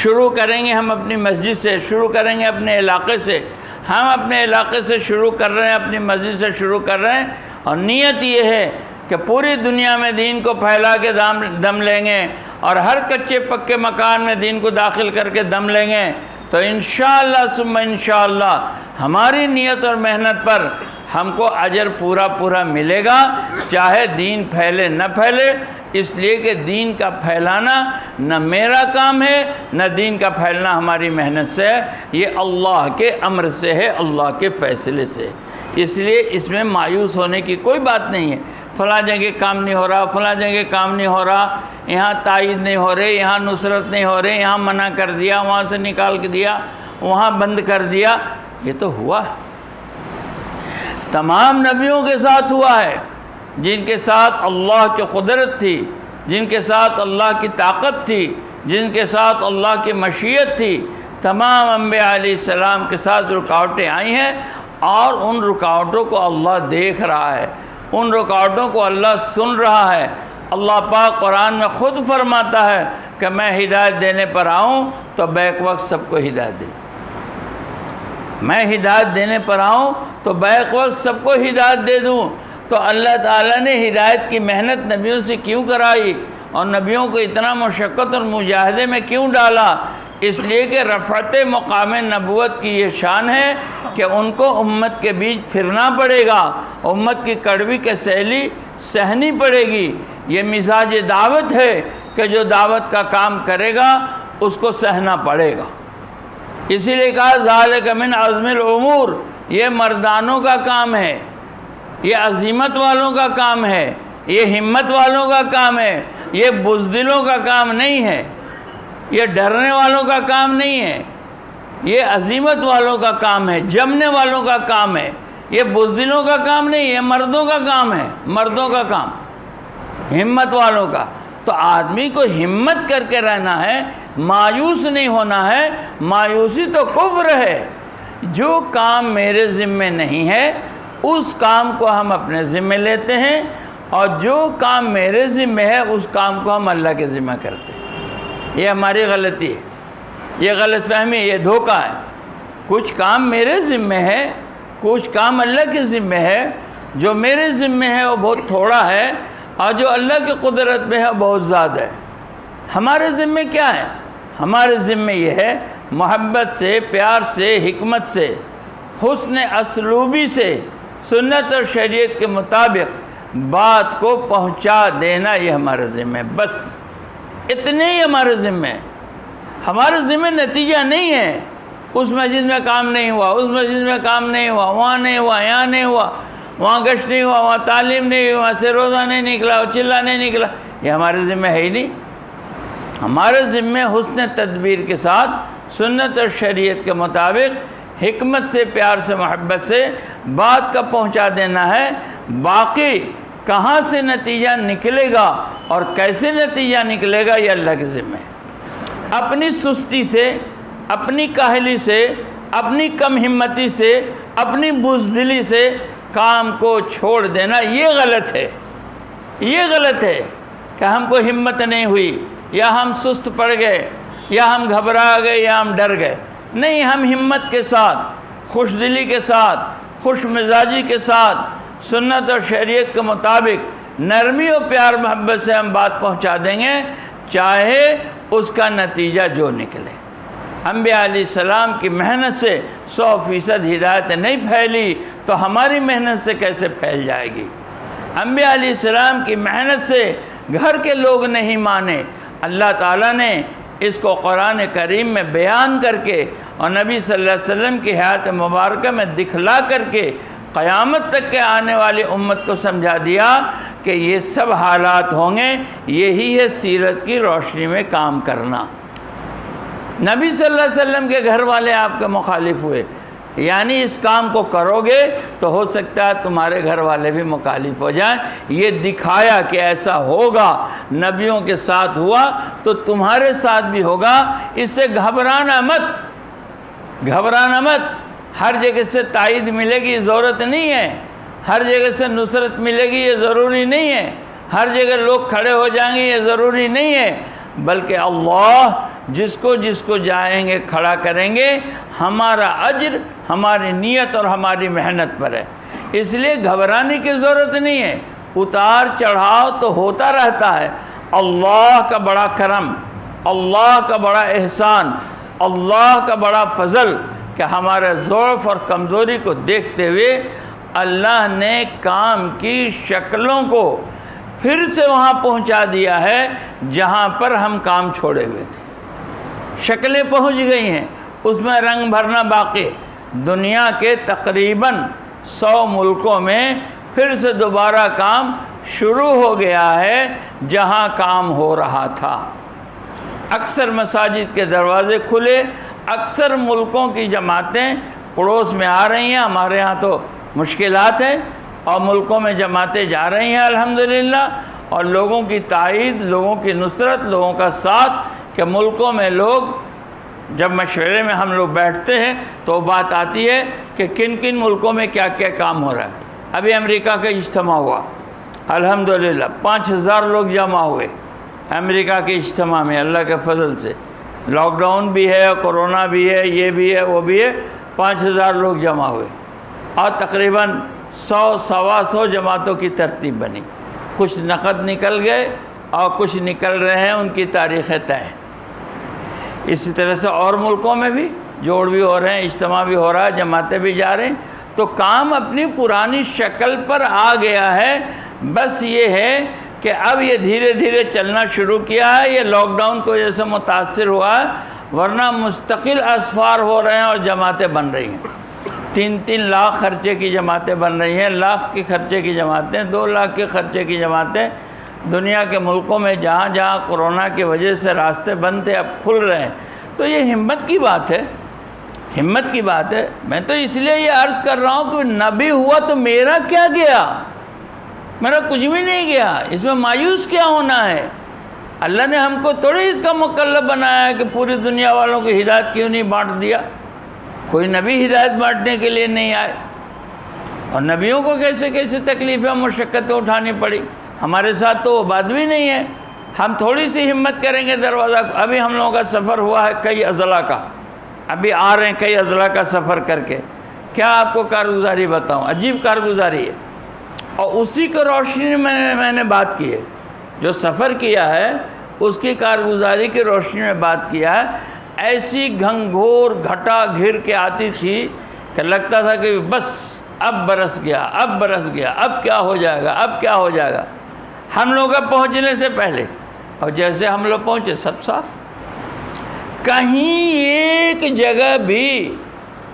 شروع کریں گے ہم اپنی مسجد سے، شروع کریں گے اپنے علاقے سے، ہم اپنے علاقے سے شروع کر رہے ہیں، اپنی مسجد سے شروع کر رہے ہیں، اور نیت یہ ہے کہ پوری دنیا میں دین کو پھیلا کے دم لیں گے، اور ہر کچے پکے مکان میں دین کو داخل کر کے دم لیں گے۔ تو انشاءاللہ ثم انشاءاللہ ہماری نیت اور محنت پر ہم کو اجر پورا پورا ملے گا، چاہے دین پھیلے نہ پھیلے، اس لیے کہ دین کا پھیلانا نہ میرا کام ہے، نہ دین کا پھیلنا ہماری محنت سے ہے، یہ اللہ کے امر سے ہے، اللہ کے فیصلے سے۔ اس لیے اس میں مایوس ہونے کی کوئی بات نہیں ہے، فلاں جگہ کام نہیں ہو رہا، فلاں جگہ کام نہیں ہو رہا، یہاں تائید نہیں ہو رہے، یہاں نصرت نہیں ہو رہے، یہاں منع کر دیا، وہاں سے نکال کے دیا، وہاں بند کر دیا۔ یہ تو ہوا، تمام نبیوں کے ساتھ ہوا ہے، جن کے ساتھ اللہ کی قدرت تھی، جن کے ساتھ اللہ کی طاقت تھی، جن کے ساتھ اللہ کی مشیت تھی، تمام انبیاء علیہ السلام کے ساتھ رکاوٹیں آئی ہیں، اور ان رکاوٹوں کو اللہ دیکھ رہا ہے، ان رکاوٹوں کو اللہ سن رہا ہے۔ اللہ پاک قرآن میں خود فرماتا ہے کہ میں ہدایت دینے پر آؤں تو بیک وقت سب کو ہدایت دے دوں، میں ہدایت دینے پر آؤں تو بیک وقت سب کو ہدایت دے دوں۔ تو اللہ تعالیٰ نے ہدایت کی محنت نبیوں سے کیوں کرائی، اور نبیوں کو اتنا مشقت اور مجاہدے میں کیوں ڈالا؟ اس لیے کہ رفعت مقام نبوت کی یہ شان ہے کہ ان کو امت کے بیچ پھرنا پڑے گا، امت کی کڑوی کے سیلی سہنی پڑے گی۔ یہ مزاج دعوت ہے کہ جو دعوت کا کام کرے گا اس کو سہنا پڑے گا۔ اسی لیے کہا ذالک من عزم الامور، یہ مردانوں کا کام ہے، یہ عزیمت والوں کا کام ہے، یہ ہمت والوں کا کام ہے، یہ بزدلوں کا کام نہیں ہے، یہ ڈرنے والوں کا کام نہیں ہے، یہ عزیمت والوں کا کام ہے، جمنے والوں کا کام ہے، یہ بزدلوں کا کام نہیں ہے، مردوں کا کام ہے، مردوں کا کام، ہمت والوں کا۔ تو آدمی کو ہمت کر کے رہنا ہے، مایوس نہیں ہونا ہے، مایوسی تو کفر ہے۔ جو کام میرے ذمے نہیں ہے اس کام کو ہم اپنے ذمے لیتے ہیں، اور جو کام میرے ذمے ہے اس کام کو ہم اللہ کے ذمہ کرتے ہیں۔ یہ ہماری غلطی ہے، یہ غلط فہمی، یہ دھوکہ ہے۔ کچھ کام میرے ذمے ہے، کچھ کام اللہ کے ذمے ہے۔ جو میرے ذمے ہے وہ بہت تھوڑا ہے، اور جو اللہ کی قدرت میں ہے وہ بہت زیادہ ہے۔ ہمارے ذمے کیا ہے؟ ہمارے ذمے یہ ہے محبت سے، پیار سے، حکمت سے، حسن اسلوبی سے، سنت اور شریعت کے مطابق بات کو پہنچا دینا، یہ ہمارے ذمہ ہے۔ بس اتنے ہی ہمارے ذمہ ہے۔ ہمارے ذمہ نتیجہ نہیں ہے، اس مسجد میں کام نہیں ہوا، اس مسجد میں کام نہیں ہوا، وہاں نہیں ہوا، یہاں نہیں ہوا، وہاں گشت نہیں ہوا، وہاں تعلیم نہیں ہوئی، وہاں سے روزہ نہیں نکلا، چلہ نہیں نکلا، یہ ہمارے ذمہ ہے ہی نہیں۔ ہمارے ذمہ حسن تدبیر کے ساتھ، سنت اور شریعت کے مطابق، حکمت سے، پیار سے، محبت سے بات کا پہنچا دینا ہے۔ باقی کہاں سے نتیجہ نکلے گا اور کیسے نتیجہ نکلے گا، یہ اللہ کے ذمہ ہے۔ اپنی سستی سے، اپنی کاہلی سے، اپنی کم ہمتی سے، اپنی بزدلی سے کام کو چھوڑ دینا، یہ غلط ہے۔ یہ غلط ہے کہ ہم کو ہمت نہیں ہوئی، یا ہم سست پڑ گئے، یا ہم گھبرا گئے، یا ہم ڈر گئے۔ نہیں، ہم ہمت کے ساتھ، خوش دلی کے ساتھ، خوش مزاجی کے ساتھ، سنت اور شریعت کے مطابق نرمی اور پیار محبت سے ہم بات پہنچا دیں گے، چاہے اس کا نتیجہ جو نکلے۔ انبیاء علیہ السلام کی محنت سے 100% ہدایت نہیں پھیلی تو ہماری محنت سے کیسے پھیل جائے گی؟ انبیاء علیہ السلام کی محنت سے گھر کے لوگ نہیں مانے، اللہ تعالیٰ نے اس کو قرآن کریم میں بیان کر کے اور نبی صلی اللہ علیہ وسلم کی حیات مبارکہ میں دکھلا کر کے قیامت تک کے آنے والی امت کو سمجھا دیا کہ یہ سب حالات ہوں گے، یہی ہے سیرت کی روشنی میں کام کرنا۔ نبی صلی اللہ علیہ وسلم کے گھر والے آپ کے مخالف ہوئے، یعنی اس کام کو کرو گے تو ہو سکتا ہے تمہارے گھر والے بھی مخالف ہو جائیں۔ یہ دکھایا کہ ایسا ہوگا، نبیوں کے ساتھ ہوا تو تمہارے ساتھ بھی ہوگا۔ اس سے گھبرانا مت، گھبرانا مت۔ ہر جگہ سے تائید ملے گی ضرورت نہیں ہے، ہر جگہ سے نصرت ملے گی یہ ضروری نہیں ہے، ہر جگہ لوگ کھڑے ہو جائیں گے یہ ضروری نہیں ہے، بلکہ اللہ جس کو جائیں گے کھڑا کریں گے، ہمارا اجر ہماری نیت اور ہماری محنت پر ہے۔ اس لیے گھبرانے کی ضرورت نہیں ہے، اتار چڑھاؤ تو ہوتا رہتا ہے۔ اللہ کا بڑا کرم، اللہ کا بڑا احسان، اللہ کا بڑا فضل کہ ہمارے ضعف اور کمزوری کو دیکھتے ہوئے اللہ نے کام کی شکلوں کو پھر سے وہاں پہنچا دیا ہے جہاں پر ہم کام چھوڑے ہوئے تھے۔ شکلیں پہنچ گئی ہیں، اس میں رنگ بھرنا باقی۔ دنیا کے تقریباً 100 ملکوں میں پھر سے دوبارہ کام شروع ہو گیا ہے جہاں کام ہو رہا تھا۔ اکثر مساجد کے دروازے کھلے، اکثر ملکوں کی جماعتیں پڑوس میں آ رہی ہیں۔ ہمارے ہاں تو مشکلات ہیں، اور ملکوں میں جماعتیں جا رہی ہیں الحمدللہ، اور لوگوں کی تائید، لوگوں کی نصرت، لوگوں کا ساتھ، کہ ملکوں میں لوگ جب مشورے میں ہم لوگ بیٹھتے ہیں تو بات آتی ہے کہ کن کن ملکوں میں کیا کیا کام ہو رہا ہے۔ ابھی امریکہ کا اجتماع ہوا الحمدللہ، 5000 لوگ جمع ہوئے امریکہ کے اجتماع میں، اللہ کے فضل سے۔ لاک ڈاؤن بھی ہے، کرونا بھی ہے، یہ بھی ہے، وہ بھی ہے، 5000 لوگ جمع ہوئے، اور تقریباً 100-125 جماعتوں کی ترتیب بنی۔ کچھ نقد نکل گئے اور کچھ نکل رہے ہیں، ان کی تاریخیں طے ہیں۔ اسی طرح سے اور ملکوں میں بھی جوڑ بھی ہو رہے ہیں، اجتماع بھی ہو رہا ہے، جماعتیں بھی جا رہے ہیں، تو کام اپنی پرانی شکل پر آ گیا ہے۔ بس یہ ہے کہ اب یہ دھیرے دھیرے چلنا شروع کیا ہے۔ یہ لاک ڈاؤن کی وجہ سے متاثر ہوا ہے، ورنہ مستقل اسفار ہو رہے ہیں اور جماعتیں بن رہی ہیں۔ 3-3 لاکھ خرچے کی جماعتیں بن رہی ہیں، لاکھ کے خرچے کی جماعتیں، 2 لاکھ کے خرچے کی جماعتیں دنیا کے ملکوں میں جہاں جہاں کورونا کی وجہ سے راستے بند تھے اب کھل رہے ہیں۔ تو یہ ہمت کی بات ہے، ہمت کی بات ہے۔ میں تو اس لیے یہ عرض کر رہا ہوں کہ نبی ہوا تو میرا کیا گیا، میرا کچھ بھی نہیں گیا، اس میں مایوس کیا ہونا ہے۔ اللہ نے ہم کو تھوڑی اس کا مکلف بنایا ہے کہ پوری دنیا والوں کو ہدایت کیوں نہیں بانٹ دیا۔ کوئی نبی ہدایت بانٹنے کے لیے نہیں آئے، اور نبیوں کو کیسے کیسے تکلیفیں مشقتیں اٹھانی پڑی۔ ہمارے ساتھ تو وہ بات بھی نہیں ہے، ہم تھوڑی سی ہمت کریں گے دروازہ۔ ابھی ہم لوگوں کا سفر ہوا ہے کئی اضلاع کا، ابھی آ رہے ہیں کئی اضلاع کا سفر کر کے، کیا آپ کو کارگزاری بتاؤں، عجیب کارگزاری ہے۔ اور اسی کو روشنی میں نے بات کی ہے، جو سفر کیا ہے اس کی کارگزاری کی روشنی میں بات کیا ہے۔ ایسی گھنگھور گھٹا گھر کے آتی تھی کہ لگتا تھا کہ بس اب برس گیا، اب برس گیا، اب کیا ہو جائے گا، اب کیا ہو جائے گا، ہم لوگ پہنچنے سے پہلے۔ اور جیسے ہم لوگ پہنچے سب صاف، کہیں ایک جگہ بھی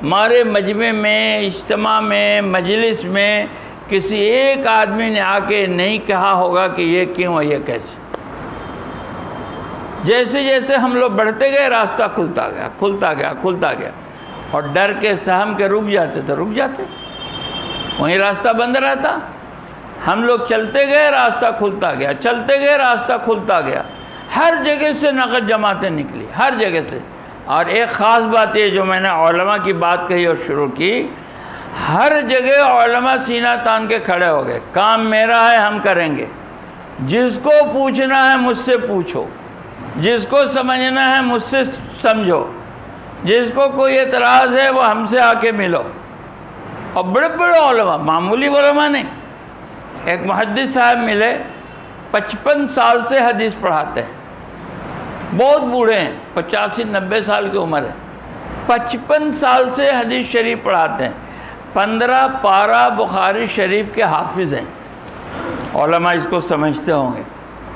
ہمارے مجمع میں، اجتماع میں، مجلس میں کسی ایک آدمی نے آ کے نہیں کہا ہوگا کہ یہ کیوں ہے، یہ کیسے۔ جیسے جیسے ہم لوگ بڑھتے گئے راستہ کھلتا گیا، کھلتا گیا، کھلتا گیا، اور ڈر کے سہم کے رک جاتے تھے، رک جاتے، وہیں راستہ بند رہتا۔ ہم لوگ چلتے گئے راستہ کھلتا گیا، چلتے گئے راستہ کھلتا گیا، ہر جگہ سے نقد جماعتیں نکلی، ہر جگہ سے۔ اور ایک خاص بات یہ جو میں نے علماء کی بات کہی اور شروع کی، ہر جگہ علماء سینہ تان کے کھڑے ہو گئے، کام میرا ہے، ہم کریں گے، جس کو پوچھنا ہے مجھ سے پوچھو، جس کو سمجھنا ہے مجھ سے سمجھو، جس کو کوئی اعتراض ہے وہ ہم سے آ کے ملو۔ اور بڑے بڑے علماء، معمولی علماء نہیں۔ ایک محدث صاحب ملے، 55 سال سے حدیث پڑھاتے ہیں، بہت بوڑھے ہیں، 85-90 سال کی عمر ہے، 55 سال سے حدیث شریف پڑھاتے ہیں، 15 پارہ بخاری شریف کے حافظ ہیں۔ علماء اس کو سمجھتے ہوں گے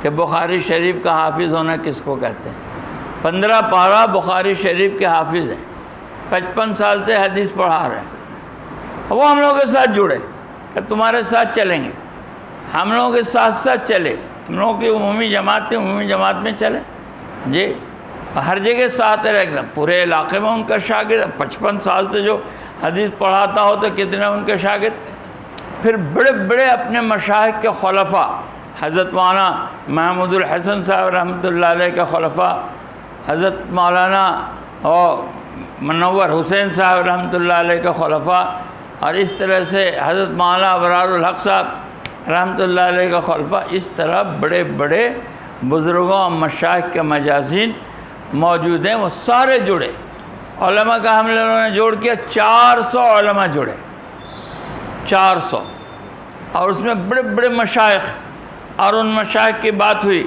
کہ بخاری شریف کا حافظ ہونا کس کو کہتے ہیں۔ 15 پارہ بخاری شریف کے حافظ ہیں، 55 سال سے حدیث پڑھا رہے ہیں۔ وہ ہم لوگوں کے ساتھ جڑے کہ تمہارے ساتھ چلیں گے، ہم لوگوں کے ساتھ ساتھ چلے، ہم لوگوں کی عمومی جماعت تھی، عمومی جماعت میں چلے جی، ہر جگہ ساتھ رہے، ایک دم پورے علاقے میں ان کا شاگرد، 55 سال سے جو حدیث پڑھاتا ہو تو کتنے ان کے شاگرد۔ پھر بڑے بڑے اپنے مشائخ کے خلفاء، حضرت مولانا محمود الحسن صاحب رحمۃ اللہ علیہ کے خلفاء، حضرت مولانا اور منور حسین صاحب رحمۃ اللہ علیہ کے خلفاء، اور اس طرح سے حضرت مولانا ابرار الحق صاحب رحمۃ اللہ علیہ کا خلفاء، اس طرح بڑے بڑے بزرگوں اور مشائخ کے مجازین موجود ہیں، وہ سارے جڑے۔ علماء کا ہم لوگوں نے جوڑ کیا، 400 علماء جڑے، 400، اور اس میں بڑے بڑے مشائخ، اور ان مشائخ کی بات ہوئی،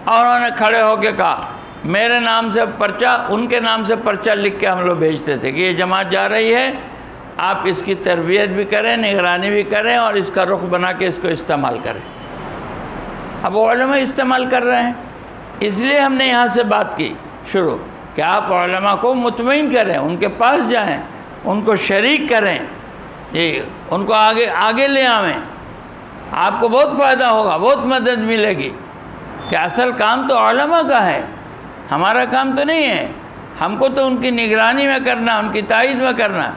اور انہوں نے کھڑے ہو کے کہا میرے نام سے پرچہ، ان کے نام سے پرچہ لکھ کے ہم لوگ بھیجتے تھے کہ یہ جماعت جا رہی ہے آپ اس کی تربیت بھی کریں، نگرانی بھی کریں، اور اس کا رخ بنا کے اس کو استعمال کریں۔ اب علماء استعمال کر رہے ہیں، اس لیے ہم نے یہاں سے بات کی شروع کہ آپ علماء کو مطمئن کریں، ان کے پاس جائیں، ان کو شریک کریں، ان کو آگے لے آویں، آپ کو بہت فائدہ ہوگا، بہت مدد ملے گی، کہ اصل کام تو علماء کا ہے، ہمارا کام تو نہیں ہے، ہم کو تو ان کی نگرانی میں کرنا، ان کی تائید میں کرنا۔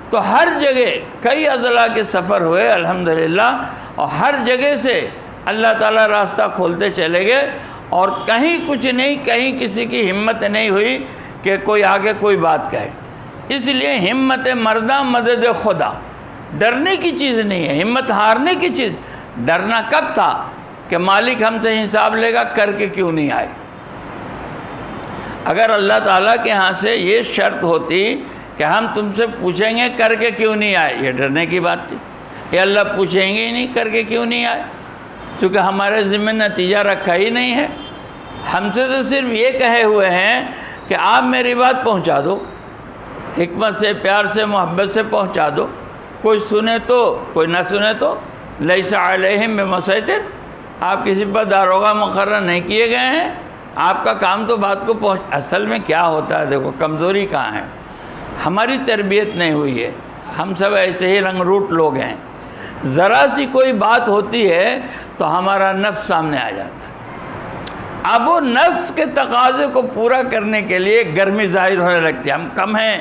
تو ہر جگہ کئی اضلاع کے سفر ہوئے الحمدللہ، اور ہر جگہ سے اللہ تعالیٰ راستہ کھولتے چلے گئے، اور کہیں کچھ نہیں، کہیں کسی کی ہمت نہیں ہوئی کہ کوئی آگے کوئی بات کہے۔ اس لیے ہمت مردہ مدد خدا، ڈرنے کی چیز نہیں ہے، ہمت ہارنے کی چیز۔ ڈرنا کب تھا کہ مالک ہم سے حساب لے گا، کر کے کیوں نہیں آئے۔ اگر اللہ تعالیٰ کے ہاں سے یہ شرط ہوتی کہ ہم تم سے پوچھیں گے کر کے کیوں نہیں آئے، یہ ڈرنے کی بات تھی۔ یہ اللہ پوچھیں گے ہی نہیں کر کے کیوں نہیں آئے، چونکہ ہمارے ذمہ نتیجہ رکھا ہی نہیں ہے۔ ہم سے تو صرف یہ کہے ہوئے ہیں کہ آپ میری بات پہنچا دو، حکمت سے، پیار سے، محبت سے پہنچا دو، کوئی سنے تو کوئی نہ سنے تو، لیس علیہم بمسیطر، آپ کسی پر داروغہ مقرر نہیں کیے گئے ہیں، آپ کا کام تو بات کو اصل میں کیا ہوتا ہے، دیکھو کمزوری کہاں ہے، ہماری تربیت نہیں ہوئی ہے، ہم سب ایسے ہی رنگ روٹ لوگ ہیں، ذرا سی کوئی بات ہوتی ہے تو ہمارا نفس سامنے آ جاتا ہے۔ اب وہ نفس کے تقاضے کو پورا کرنے کے لیے گرمی ظاہر ہونے لگتی ہے، ہم کم ہیں،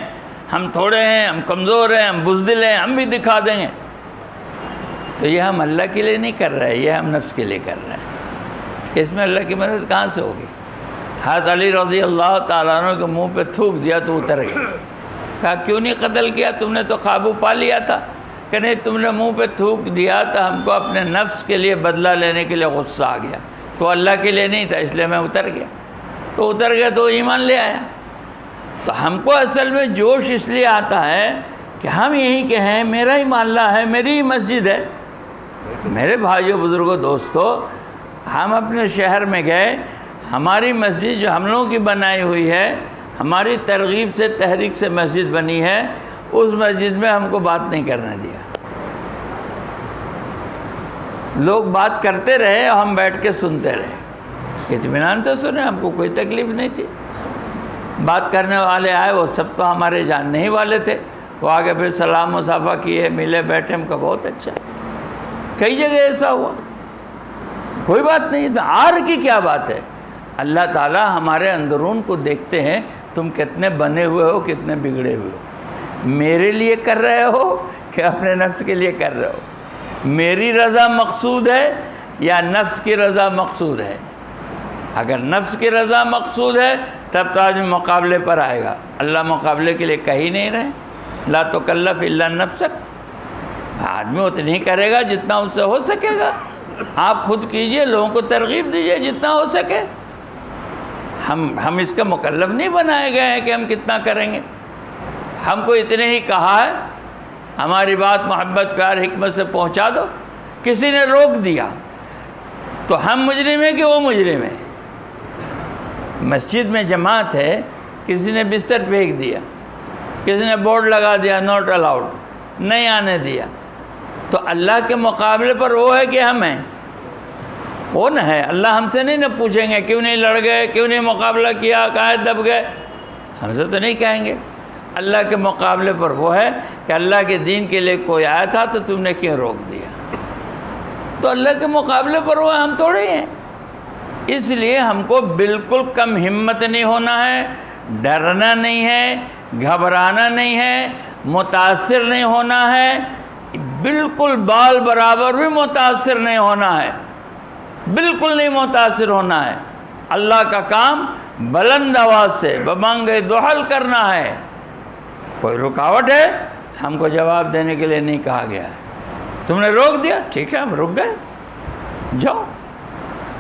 ہم تھوڑے ہیں، ہم کمزور ہیں، ہم بزدل ہیں، ہم بھی دکھا دیں گے۔ تو یہ ہم اللہ کے لیے نہیں کر رہے، یہ ہم نفس کے لیے کر رہے ہیں۔ اس میں اللہ کی مدد کہاں سے ہوگی؟ حضرت علی رضی اللہ تعالیٰ عنہ کے منہ پہ تھوک دیا تو اتر گیا۔ کہا کیوں نہیں قتل کیا، تم نے تو قابو پا لیا تھا۔ کہ نہیں، تم نے منہ پہ تھوک دیا تو ہم کو اپنے نفس کے لیے بدلہ لینے کے لیے غصہ آ گیا، تو اللہ کے لیے نہیں تھا، اس لیے میں اتر گیا۔ تو اتر گیا تو ایمان لے آیا۔ تو ہم کو اصل میں جوش اس لیے آتا ہے کہ ہم یہیں کے ہیں، میرا ہی محلہ ہے، میری ہی مسجد ہے۔ میرے بھائیوں، بزرگوں، دوستو، ہم اپنے شہر میں گئے، ہماری مسجد جو ہم لوگوں کی بنائی ہوئی ہے، ہماری ترغیب سے، تحریک سے مسجد بنی ہے، اس مسجد میں ہم کو بات نہیں کرنے دیا۔ لوگ بات کرتے رہے اور ہم بیٹھ کے سنتے رہے، اطمینان سے سنے، ہم کو کوئی تکلیف نہیں تھی۔ بات کرنے والے آئے، وہ سب تو ہمارے جاننے ہی والے تھے، وہ آگے پھر سلام مصافحہ کیے، ملے، بیٹھے، ہم کا بہت اچھا۔ کئی جگہ ایسا ہوا، کوئی بات نہیں، آر کی کیا بات ہے؟ اللہ تعالیٰ ہمارے اندرون کو دیکھتے ہیں، تم کتنے بنے ہوئے ہو، کتنے بگڑے ہوئے ہو، میرے لیے کر رہے ہو کہ اپنے نفس کے لیے کر رہے ہو، میری رضا مقصود ہے یا نفس کی رضا مقصود ہے؟ اگر نفس کی رضا مقصود ہے تب تو آدمی مقابلے پر آئے گا، اللہ مقابلے کے لیے کہی نہیں رہے، لا تکلف الا نفسک، آدمی اتنی ہی کرے گا جتنا اس سے ہو سکے گا۔ آپ خود کیجئے، لوگوں کو ترغیب دیجئے جتنا ہو سکے۔ ہم اس کا مکلف نہیں بنائے گئے ہیں کہ ہم کتنا کریں گے، ہم کو اتنے ہی کہا ہے، ہماری بات محبت، پیار، حکمت سے پہنچا دو۔ کسی نے روک دیا تو ہم مجرم ہیں کہ وہ مجرم ہے؟ مسجد میں جماعت ہے، کسی نے بستر پھینک دیا، کسی نے بورڈ لگا دیا نوٹ الاؤڈ، نہیں آنے دیا، تو اللہ کے مقابلے پر وہ ہے کہ ہم ہیں؟ وہ نہ ہے۔ اللہ ہم سے نہیں نہ پوچھیں گے کیوں نہیں لڑ گئے، کیوں نہیں مقابلہ کیا، کہاں دب گئے، ہم سے تو نہیں کہیں گے۔ اللہ کے مقابلے پر وہ ہے کہ اللہ کے دین کے لیے کوئی آیا تھا تو تم نے کیوں روک دیا؟ تو اللہ کے مقابلے پر وہ ہم تھوڑے ہیں۔ اس لیے ہم کو بالکل کم ہمت نہیں ہونا ہے، ڈرنا نہیں ہے، گھبرانا نہیں ہے، متاثر نہیں ہونا ہے، بالکل بال برابر بھی متاثر نہیں ہونا ہے، بالکل نہیں متاثر ہونا ہے۔ اللہ کا کام بلند آواز سے ببانگ دہل کرنا ہے۔ کوئی رکاوٹ ہے، ہم کو جواب دینے کے لیے نہیں کہا گیا ہے۔ تم نے روک دیا، ٹھیک ہے، ہم رک گئے، جاؤ۔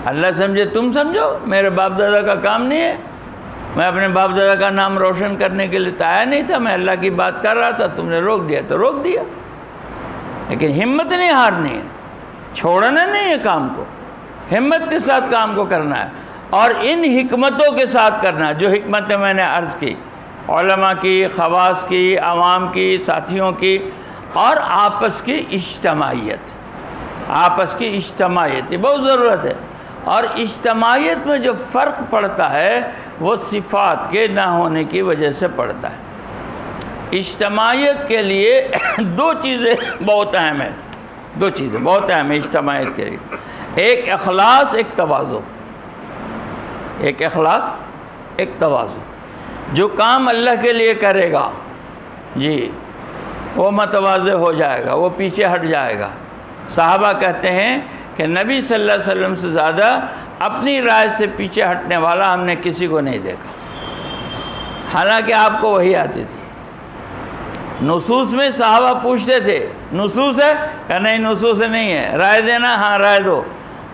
اللہ سمجھے تم سمجھو، میرے باپ دادا کا کام نہیں ہے، میں اپنے باپ دادا کا نام روشن کرنے کے لیے تیار نہیں تھا، میں اللہ کی بات کر رہا تھا، تم نے روک دیا تو روک دیا، لیکن ہمت نہیں ہارنی ہے، چھوڑنا نہیں ہے کام کو، ہمت کے ساتھ کام کو کرنا ہے، اور ان حکمتوں کے ساتھ کرنا ہے جو حکمتیں میں نے عرض کی علماء کی، خواص کی، عوام کی، ساتھیوں کی، اور آپس کی اجتماعیت. آپس کی اجتماعیت یہ بہت ضرورت ہے. اور اجتماعیت میں جو فرق پڑتا ہے وہ صفات کے نہ ہونے کی وجہ سے پڑتا ہے. اجتماعیت کے لیے دو چیزیں بہت اہم ہیں. دو چیزیں بہت اہم ہیں اجتماعیت کے لیے. ایک اخلاص، ایک تواضع. ایک اخلاص، ایک تواضع. جو کام اللہ کے لیے کرے گا جی وہ متواضع ہو جائے گا، وہ پیچھے ہٹ جائے گا. صحابہ کہتے ہیں کہ نبی صلی اللہ علیہ وسلم سے زیادہ اپنی رائے سے پیچھے ہٹنے والا ہم نے کسی کو نہیں دیکھا، حالانکہ آپ کو وہی آتی تھی. نصوص میں صحابہ پوچھتے تھے نصوص ہے کہ نہیں نصوص نہیں ہے، رائے دینا ہاں رائے دو.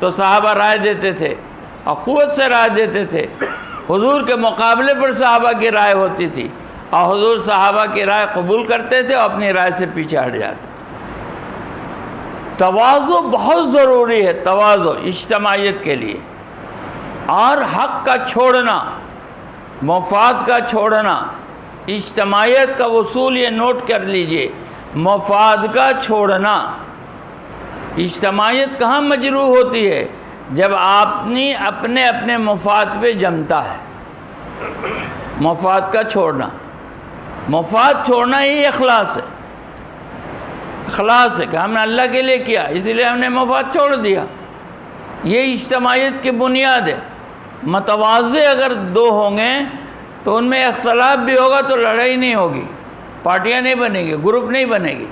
تو صحابہ رائے دیتے تھے اور قوت سے رائے دیتے تھے. حضور کے مقابلے پر صحابہ کی رائے ہوتی تھی اور حضور صحابہ کی رائے قبول کرتے تھے اور اپنی رائے سے پیچھے ہٹ جاتے تھے. تواضع بہت ضروری ہے، تواضع اجتماعیت کے لیے. اور حق کا چھوڑنا، مفاد کا چھوڑنا. اجتماعیت کا اصول یہ نوٹ کر لیجئے، مفاد کا چھوڑنا. اجتماعیت کہاں مجروح ہوتی ہے؟ جب اپنے اپنے مفاد پہ جمتا ہے. مفاد کا چھوڑنا، مفاد چھوڑنا ہی اخلاص ہے. اخلاص ہے کہ ہم نے اللہ کے لیے کیا اس لیے ہم نے مفاد چھوڑ دیا. یہ اجتماعیت کی بنیاد ہے. متواضع اگر دو ہوں گے تو ان میں اختلاف بھی ہوگا تو لڑائی نہیں ہوگی، پارٹیاں نہیں بنے گی، گروپ نہیں بنے گی.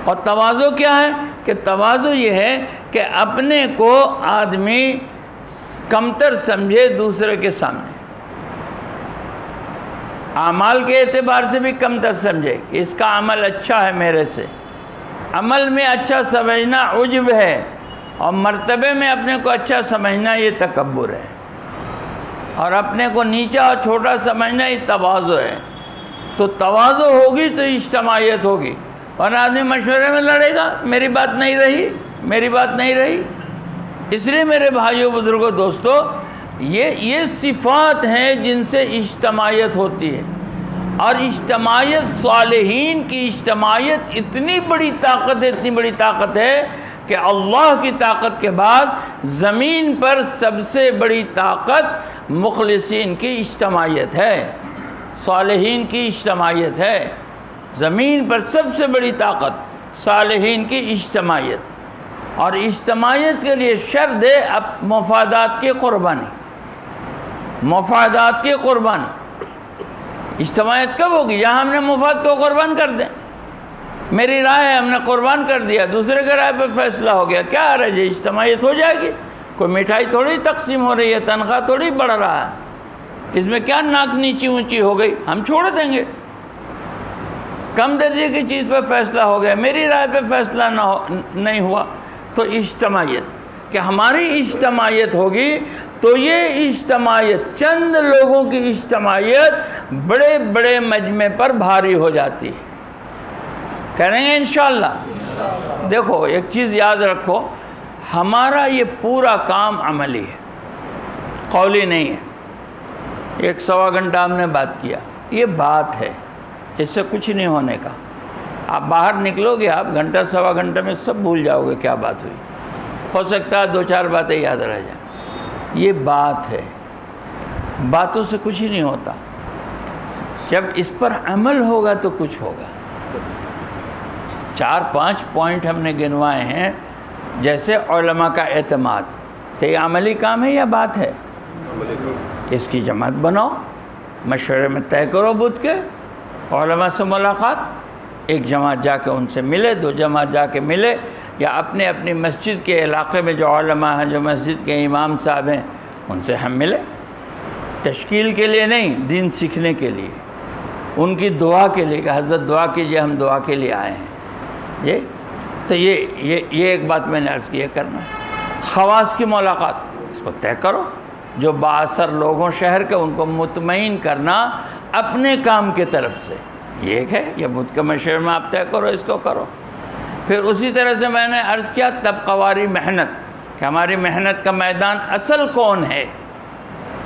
اور تواضع کیا ہے کہ تواضع یہ ہے کہ اپنے کو آدمی کمتر سمجھے دوسرے کے سامنے، اعمال کے اعتبار سے بھی کمتر سمجھے کہ اس کا عمل اچھا ہے میرے سے. عمل میں اچھا سمجھنا عجب ہے اور مرتبے میں اپنے کو اچھا سمجھنا یہ تکبر ہے. اور اپنے کو نیچا اور چھوٹا سمجھنا یہ تواضع ہے. تو تواضع ہوگی تو اجتماعیت ہوگی. اور آدمی مشورے میں لڑے گا، میری بات نہیں رہی، میری بات نہیں رہی. اس لیے میرے بھائیوں، بزرگوں، دوستو، یہ صفات ہیں جن سے اجتماعیت ہوتی ہے. اور اجتماعیت، صالحین کی اجتماعیت اتنی بڑی طاقت ہے، اتنی بڑی طاقت ہے کہ اللہ کی طاقت کے بعد زمین پر سب سے بڑی طاقت مخلصین کی اجتماعیت ہے، صالحین کی اجتماعیت ہے. زمین پر سب سے بڑی طاقت صالحین کی اجتماعیت. اور اجتماعیت کے لیے شرط ہے اب مفادات کی قربانی. مفادات کی قربانی. اجتماعیت کب ہوگی؟ جہاں ہم نے مفاد کو قربان کر دیں. میری رائے ہے، ہم نے قربان کر دیا، دوسرے کے رائے پہ فیصلہ ہو گیا، کیا حرج ہے؟ اجتماعیت ہو جائے گی. کوئی مٹھائی تھوڑی تقسیم ہو رہی ہے، تنخواہ تھوڑی بڑھ رہا ہے، اس میں کیا ناک نیچی اونچی ہو گئی؟ ہم چھوڑ دیں گے. کم درجے کی چیز پہ فیصلہ ہو گیا، میری رائے پہ فیصلہ نہیں ہوا. تو اجتماعیت کہ ہماری اجتماعیت ہوگی تو یہ اجتماعیت، چند لوگوں کی اجتماعیت بڑے بڑے مجمع پر بھاری ہو جاتی ہے. کریں گے انشاءاللہ. دیکھو ایک چیز یاد رکھو، ہمارا یہ پورا کام عملی ہے، قولی نہیں ہے. 1-1.25 گھنٹہ ہم نے بات کیا، یہ بات ہے، اس سے کچھ نہیں ہونے کا. آپ باہر نکلو گے، آپ 1-1.25 گھنٹے میں سب بھول جاؤ گے کیا بات ہوئی. ہو سکتا ہے 2-4 باتیں یاد رہ جائیں. یہ بات ہے، باتوں سے کچھ ہی نہیں ہوتا. جب اس پر عمل ہوگا تو کچھ ہوگا. 4-5 پوائنٹ ہم نے گنوائے ہیں، جیسے علماء کا اعتماد. تو یہ عملی کام ہے یا بات ہے؟ اس کی جماعت بناؤ، مشورے میں طے کرو بدھ کے، علماء سے ملاقات، ایک جماعت جا کے ان سے ملے، 2 جماعت جا کے ملے، یا اپنی مسجد کے علاقے میں جو علماء ہیں، جو مسجد کے امام صاحب ہیں، ان سے ہم ملے. تشکیل کے لیے نہیں، دین سیکھنے کے لیے، ان کی دعا کے لیے کہ حضرت دعا کیجئے، ہم دعا کے لیے آئے ہیں. جی تو یہ ایک بات میں نے عرض کی ہے کرنا. خواص کی ملاقات، اس کو طے کرو. جو بااثر لوگوں شہر کے، ان کو مطمئن کرنا اپنے کام کی طرف سے، یہ ایک ہے. یہ بدھ کے مشورے میں آپ طے کرو، اس کو کرو. پھر اسی طرح سے میں نے عرض کیا طبقواری محنت، کہ ہماری محنت کا میدان اصل کون ہے،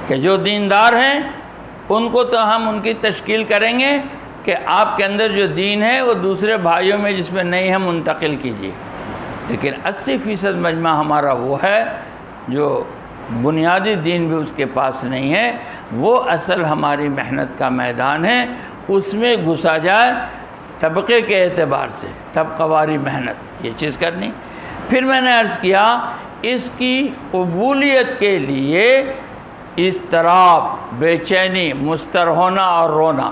کہ جو دیندار ہیں ان کو تو ہم ان کی تشکیل کریں گے کہ آپ کے اندر جو دین ہے وہ دوسرے بھائیوں میں جس میں نہیں ہے منتقل کیجیے، لیکن 80% مجمع ہمارا وہ ہے جو بنیادی دین بھی اس کے پاس نہیں ہے، وہ اصل ہماری محنت کا میدان ہے، اس میں گھسا جائے طبقے کے اعتبار سے، طبقہ واری محنت یہ چیز کرنی۔ پھر میں نے عرض کیا اس کی قبولیت کے لیے اضطراب، بے چینی، مستر ہونا اور رونا،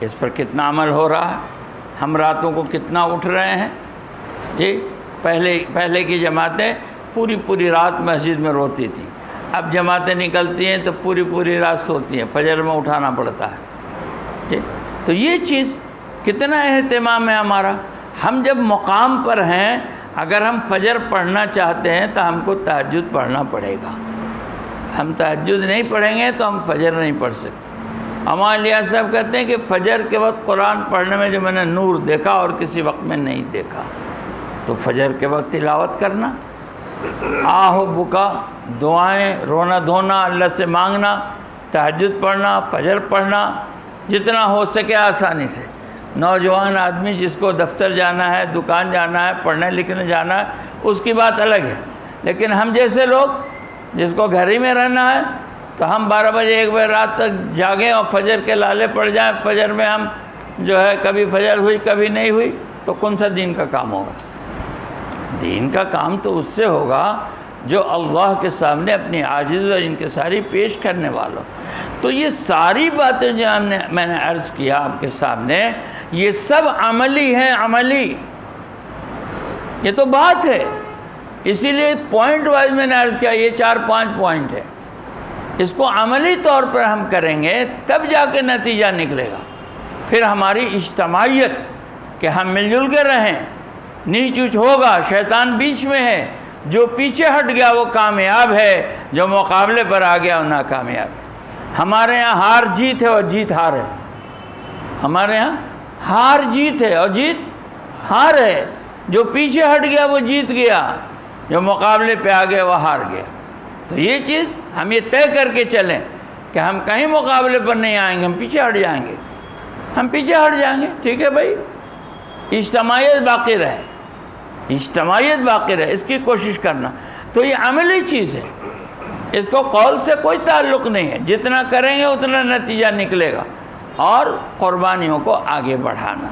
اس پر کتنا عمل ہو رہا ہے؟ ہم راتوں کو کتنا اٹھ رہے ہیں؟ جی پہلے کی جماعتیں پوری رات مسجد میں روتی تھیں، اب جماعتیں نکلتی ہیں تو پوری رات سوتی ہیں، فجر میں اٹھانا پڑتا ہے۔ جی تو یہ چیز کتنا اہتمام ہے ہمارا۔ ہم جب مقام پر ہیں، اگر ہم فجر پڑھنا چاہتے ہیں تو ہم کو تہجد پڑھنا پڑے گا۔ ہم تہجد نہیں پڑھیں گے تو ہم فجر نہیں پڑھ سکتے۔ امان الیاس صاحب کہتے ہیں کہ فجر کے وقت قرآن پڑھنے میں جو میں نے نور دیکھا اور کسی وقت میں نہیں دیکھا، تو فجر کے وقت تلاوت کرنا، آہ و بکا، دعائیں، رونا دھونا، اللہ سے مانگنا، تہجد پڑھنا، فجر پڑھنا، جتنا ہو سکے آسانی سے۔ نوجوان آدمی جس کو دفتر جانا ہے، دکان جانا ہے، پڑھنے لکھنے جانا ہے، اس کی بات الگ ہے، لیکن ہم جیسے لوگ جس کو گھر ہی میں رہنا ہے تو ہم 12 بجے 1 بجے رات تک جاگیں اور فجر کے لالے پڑ جائیں، فجر میں ہم جو ہے کبھی فجر ہوئی کبھی نہیں ہوئی، تو کون سا دین کا کام ہوگا؟ دین کا کام تو اس سے ہوگا جو اللہ کے سامنے اپنی عاجز اور انکساری پیش کرنے والوں۔ تو یہ ساری باتیں جو میں نے عرض کیا آپ کے سامنے، یہ سب عملی ہیں، عملی، یہ تو بات ہے۔ اسی لیے پوائنٹ وائز میں نے عرض کیا یہ 4-5 پوائنٹ ہے، اس کو عملی طور پر ہم کریں گے تب جا کے نتیجہ نکلے گا۔ پھر ہماری اجتماعیت کہ ہم مل جل کے رہیں، نیچ اونچ ہوگا، شیطان بیچ میں ہے، جو پیچھے ہٹ گیا وہ کامیاب ہے، جو مقابلے پر آ گیا وہ ناکامیاب ہے۔ ہمارے یہاں ہار جیت ہے اور جیت ہار ہے، ہمارے یہاں ہار جیت ہے اور جیت ہار ہے، جو پیچھے ہٹ گیا وہ جیت گیا، جو مقابلے پہ آ گیا وہ ہار گیا۔ تو یہ چیز ہم یہ طے کر کے چلیں کہ ہم کہیں مقابلے پر نہیں آئیں گے، ہم پیچھے ہٹ جائیں گے، ہم پیچھے ہٹ جائیں گے، ٹھیک ہے بھائی، اجتماعیت باقی رہے، اجتماعیت باقی رہے، اس کی کوشش کرنا۔ تو یہ عملی چیز ہے، اس کو قول سے کوئی تعلق نہیں ہے، جتنا کریں گے اتنا نتیجہ نکلے گا۔ اور قربانیوں کو آگے بڑھانا،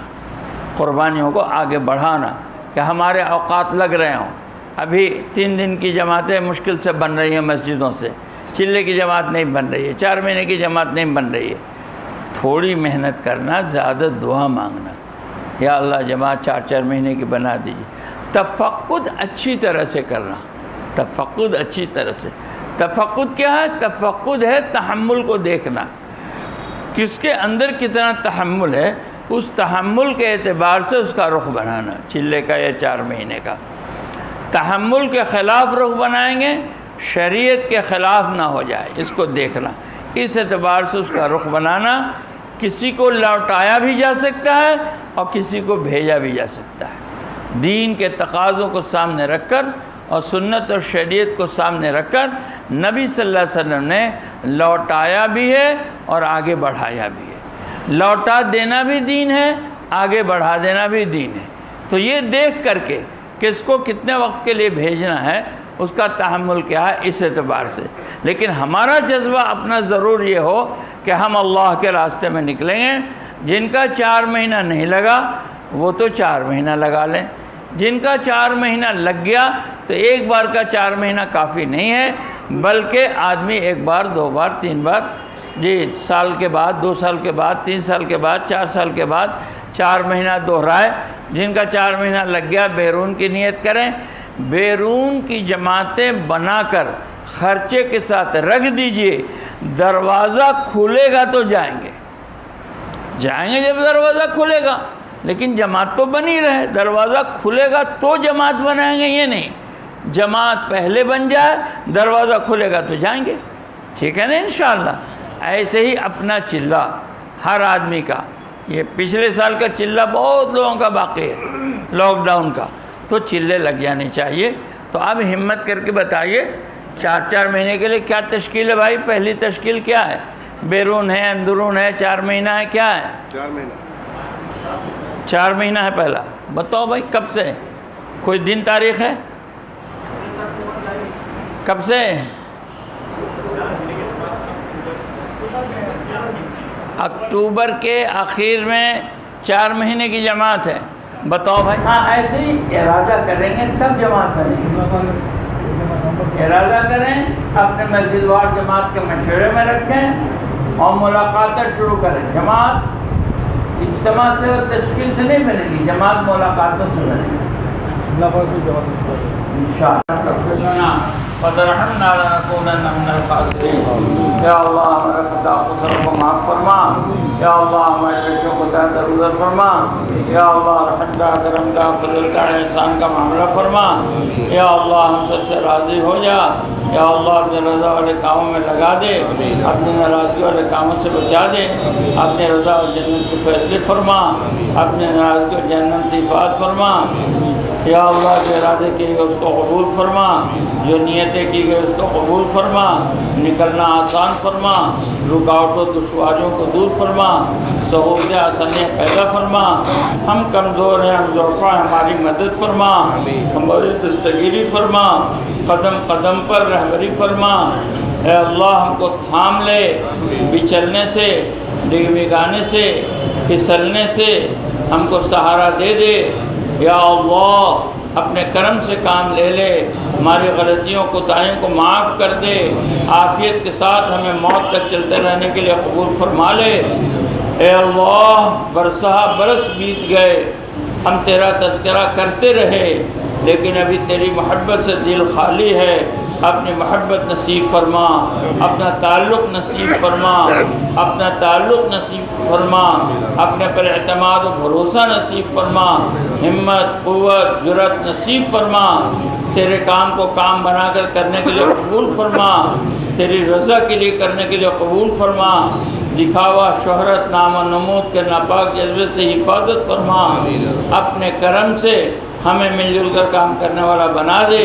قربانیوں کو آگے بڑھانا کہ ہمارے اوقات لگ رہے ہوں۔ ابھی 3 دن کی جماعتیں مشکل سے بن رہی ہیں مسجدوں سے، چلے کی جماعت نہیں بن رہی ہے، 4 مہینے کی جماعت نہیں بن رہی ہے۔ تھوڑی محنت کرنا، زیادہ دعا مانگنا، یا اللہ جماعت 4 مہینے کی بنا دیجیے۔ تفقد اچھی طرح سے کرنا، تفقد اچھی طرح سے۔ تفقد کیا ہے؟ تفقد ہے تحمل کو دیکھنا، کس کے اندر کتنا تحمل ہے، اس تحمل کے اعتبار سے اس کا رخ بنانا، چلے کا یا 4 مہینے کا۔ تحمل کے خلاف رخ بنائیں گے، شریعت کے خلاف نہ ہو جائے، اس کو دیکھنا، اس اعتبار سے اس کا رخ بنانا۔ کسی کو لوٹایا بھی جا سکتا ہے اور کسی کو بھیجا بھی جا سکتا ہے، دین کے تقاضوں کو سامنے رکھ کر اور سنت اور شریعت کو سامنے رکھ کر نبی صلی اللہ علیہ وسلم نے لوٹایا بھی ہے اور آگے بڑھایا بھی ہے۔ لوٹا دینا بھی دین ہے، آگے بڑھا دینا بھی دین ہے۔ تو یہ دیکھ کر کے کس کو کتنے وقت کے لیے بھیجنا ہے، اس کا تحمل کیا ہے، اس اعتبار سے۔ لیکن ہمارا جذبہ اپنا ضرور یہ ہو کہ ہم اللہ کے راستے میں نکلیں گے۔ جن کا 4 مہینہ نہیں لگا وہ تو 4 مہینہ لگا لیں، جن کا 4 مہینہ لگ گیا تو ایک بار کا 4 مہینہ کافی نہیں ہے، بلکہ آدمی 1 بار 2 بار 3 بار، جی سال کے بعد 2 سال کے بعد 3 سال کے بعد 4 سال کے بعد 4 مہینہ دہرائے۔ جن کا 4 مہینہ لگ گیا بیرون کی نیت کریں، بیرون کی جماعتیں بنا کر خرچے کے ساتھ رکھ دیجئے، دروازہ کھلے گا تو جائیں گے، جائیں گے جب دروازہ کھلے گا، لیکن جماعت تو بنی رہے، دروازہ کھلے گا تو جماعت بنائیں گے، یہ نہیں جماعت پہلے بن جائے دروازہ کھلے گا تو جائیں گے، ٹھیک ہے نا انشاءاللہ۔ ایسے ہی اپنا چلہ ہر آدمی کا، یہ پچھلے سال کا چلہ بہت لوگوں کا باقی ہے لاک ڈاؤن کا، تو چلے لگ جانے چاہیے۔ تو اب ہمت کر کے بتائیے 4 مہینے کے لیے کیا تشکیل ہے بھائی؟ پہلی تشکیل کیا ہے؟ بیرون ہے اندرون ہے 4 مہینہ ہے کیا ہے 4 مہینہ 4 مہینہ ہے پہلا بتاؤ بھائی کب سے کوئی دن تاریخ ہے کب سے اکتوبر کے آخر میں 4 مہینے کی جماعت ہے بتاؤ بھائی ہاں ایسے ہی ارادہ کریں گے تب جماعت کریں گے ارادہ کریں اپنے مسجد وار جماعت کے مشورے میں رکھیں اور ملاقاتیں شروع کریں جماعت اجتماع سے اور تشکیل سے نہیں بنے گی جماعت ملاقاتوں سے بنے گی انشاءاللہ فَتَرْحَمْنَا لَنَكُونَنَّ مِنَ الْخَاسِرِينَ یا اللہ ہمارے خطا قصر کو معاف فرما یا اللہ ہمارے بچوں کو درگزر فرما یا اللہ رحمت کا کرم کا فضل کا احسان کا معاملہ فرما یا اللہ ہم سب سے راضی ہو جا یا اللہ اپنے رضا والے کاموں میں لگا دے اپنی ناراضگی والے کاموں سے بچا دے اپنے رضا و جنت کے فیصلے فرما اپنے ناراضگی و جنت سے حفاظت فرما یا اللہ جو ارادے کیے گئے اس کو قبول فرما جو نیتیں کی گئے اس کو قبول فرما نکلنا آسان فرما رکاوٹوں دشواریوں کو دور فرما سہولتیں آسانیاں پیدا فرما ہم کمزور ہیں ہم ضعفاء ہیں ہماری مدد فرما ہماری دستگیری فرما قدم قدم پر رہبری فرما اے اللہ ہم کو تھام لے بچلنے سے ڈگمگانے سے پھسلنے سے ہم کو سہارا دے دے یا اللہ اپنے کرم سے کام لے لے ہماری غلطیوں کوتاہیوں کو معاف کر دے عافیت کے ساتھ ہمیں موت تک چلتے رہنے کے لیے قبول فرما لے اے اللہ برسہ برس بیت گئے ہم تیرا تذکرہ کرتے رہے لیکن ابھی تیری محبت سے دل خالی ہے اپنی محبت نصیب فرما اپنا تعلق نصیب فرما اپنا تعلق نصیب فرما اپنے پر اعتماد و بھروسہ نصیب فرما ہمت قوت جرأت نصیب فرما تیرے کام کو کام بنا کر کرنے کے لیے قبول فرما تیری رضا کے لیے کرنے کے لیے قبول فرما دکھاوا شہرت نام و نمود کے ناپاک جذبے سے حفاظت فرما اپنے کرم سے ہمیں مل جل کر کام کرنے والا بنا دے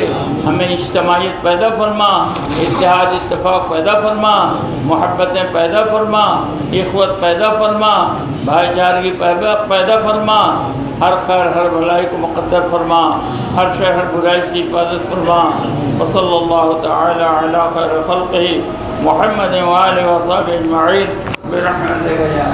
ہمیں اجتماعیت پیدا فرما اتحاد اتفاق پیدا فرما محبتیں پیدا فرما اخوت پیدا فرما بھائی چارگی پیدا فرما ہر خیر ہر بھلائی کو مقدر فرما ہر شر ہر برائی سے حفاظت فرما وصلی اللہ تعالی علی خیر خلقہ محمد وآلہ وصحبہ اجمعین برحمتک یا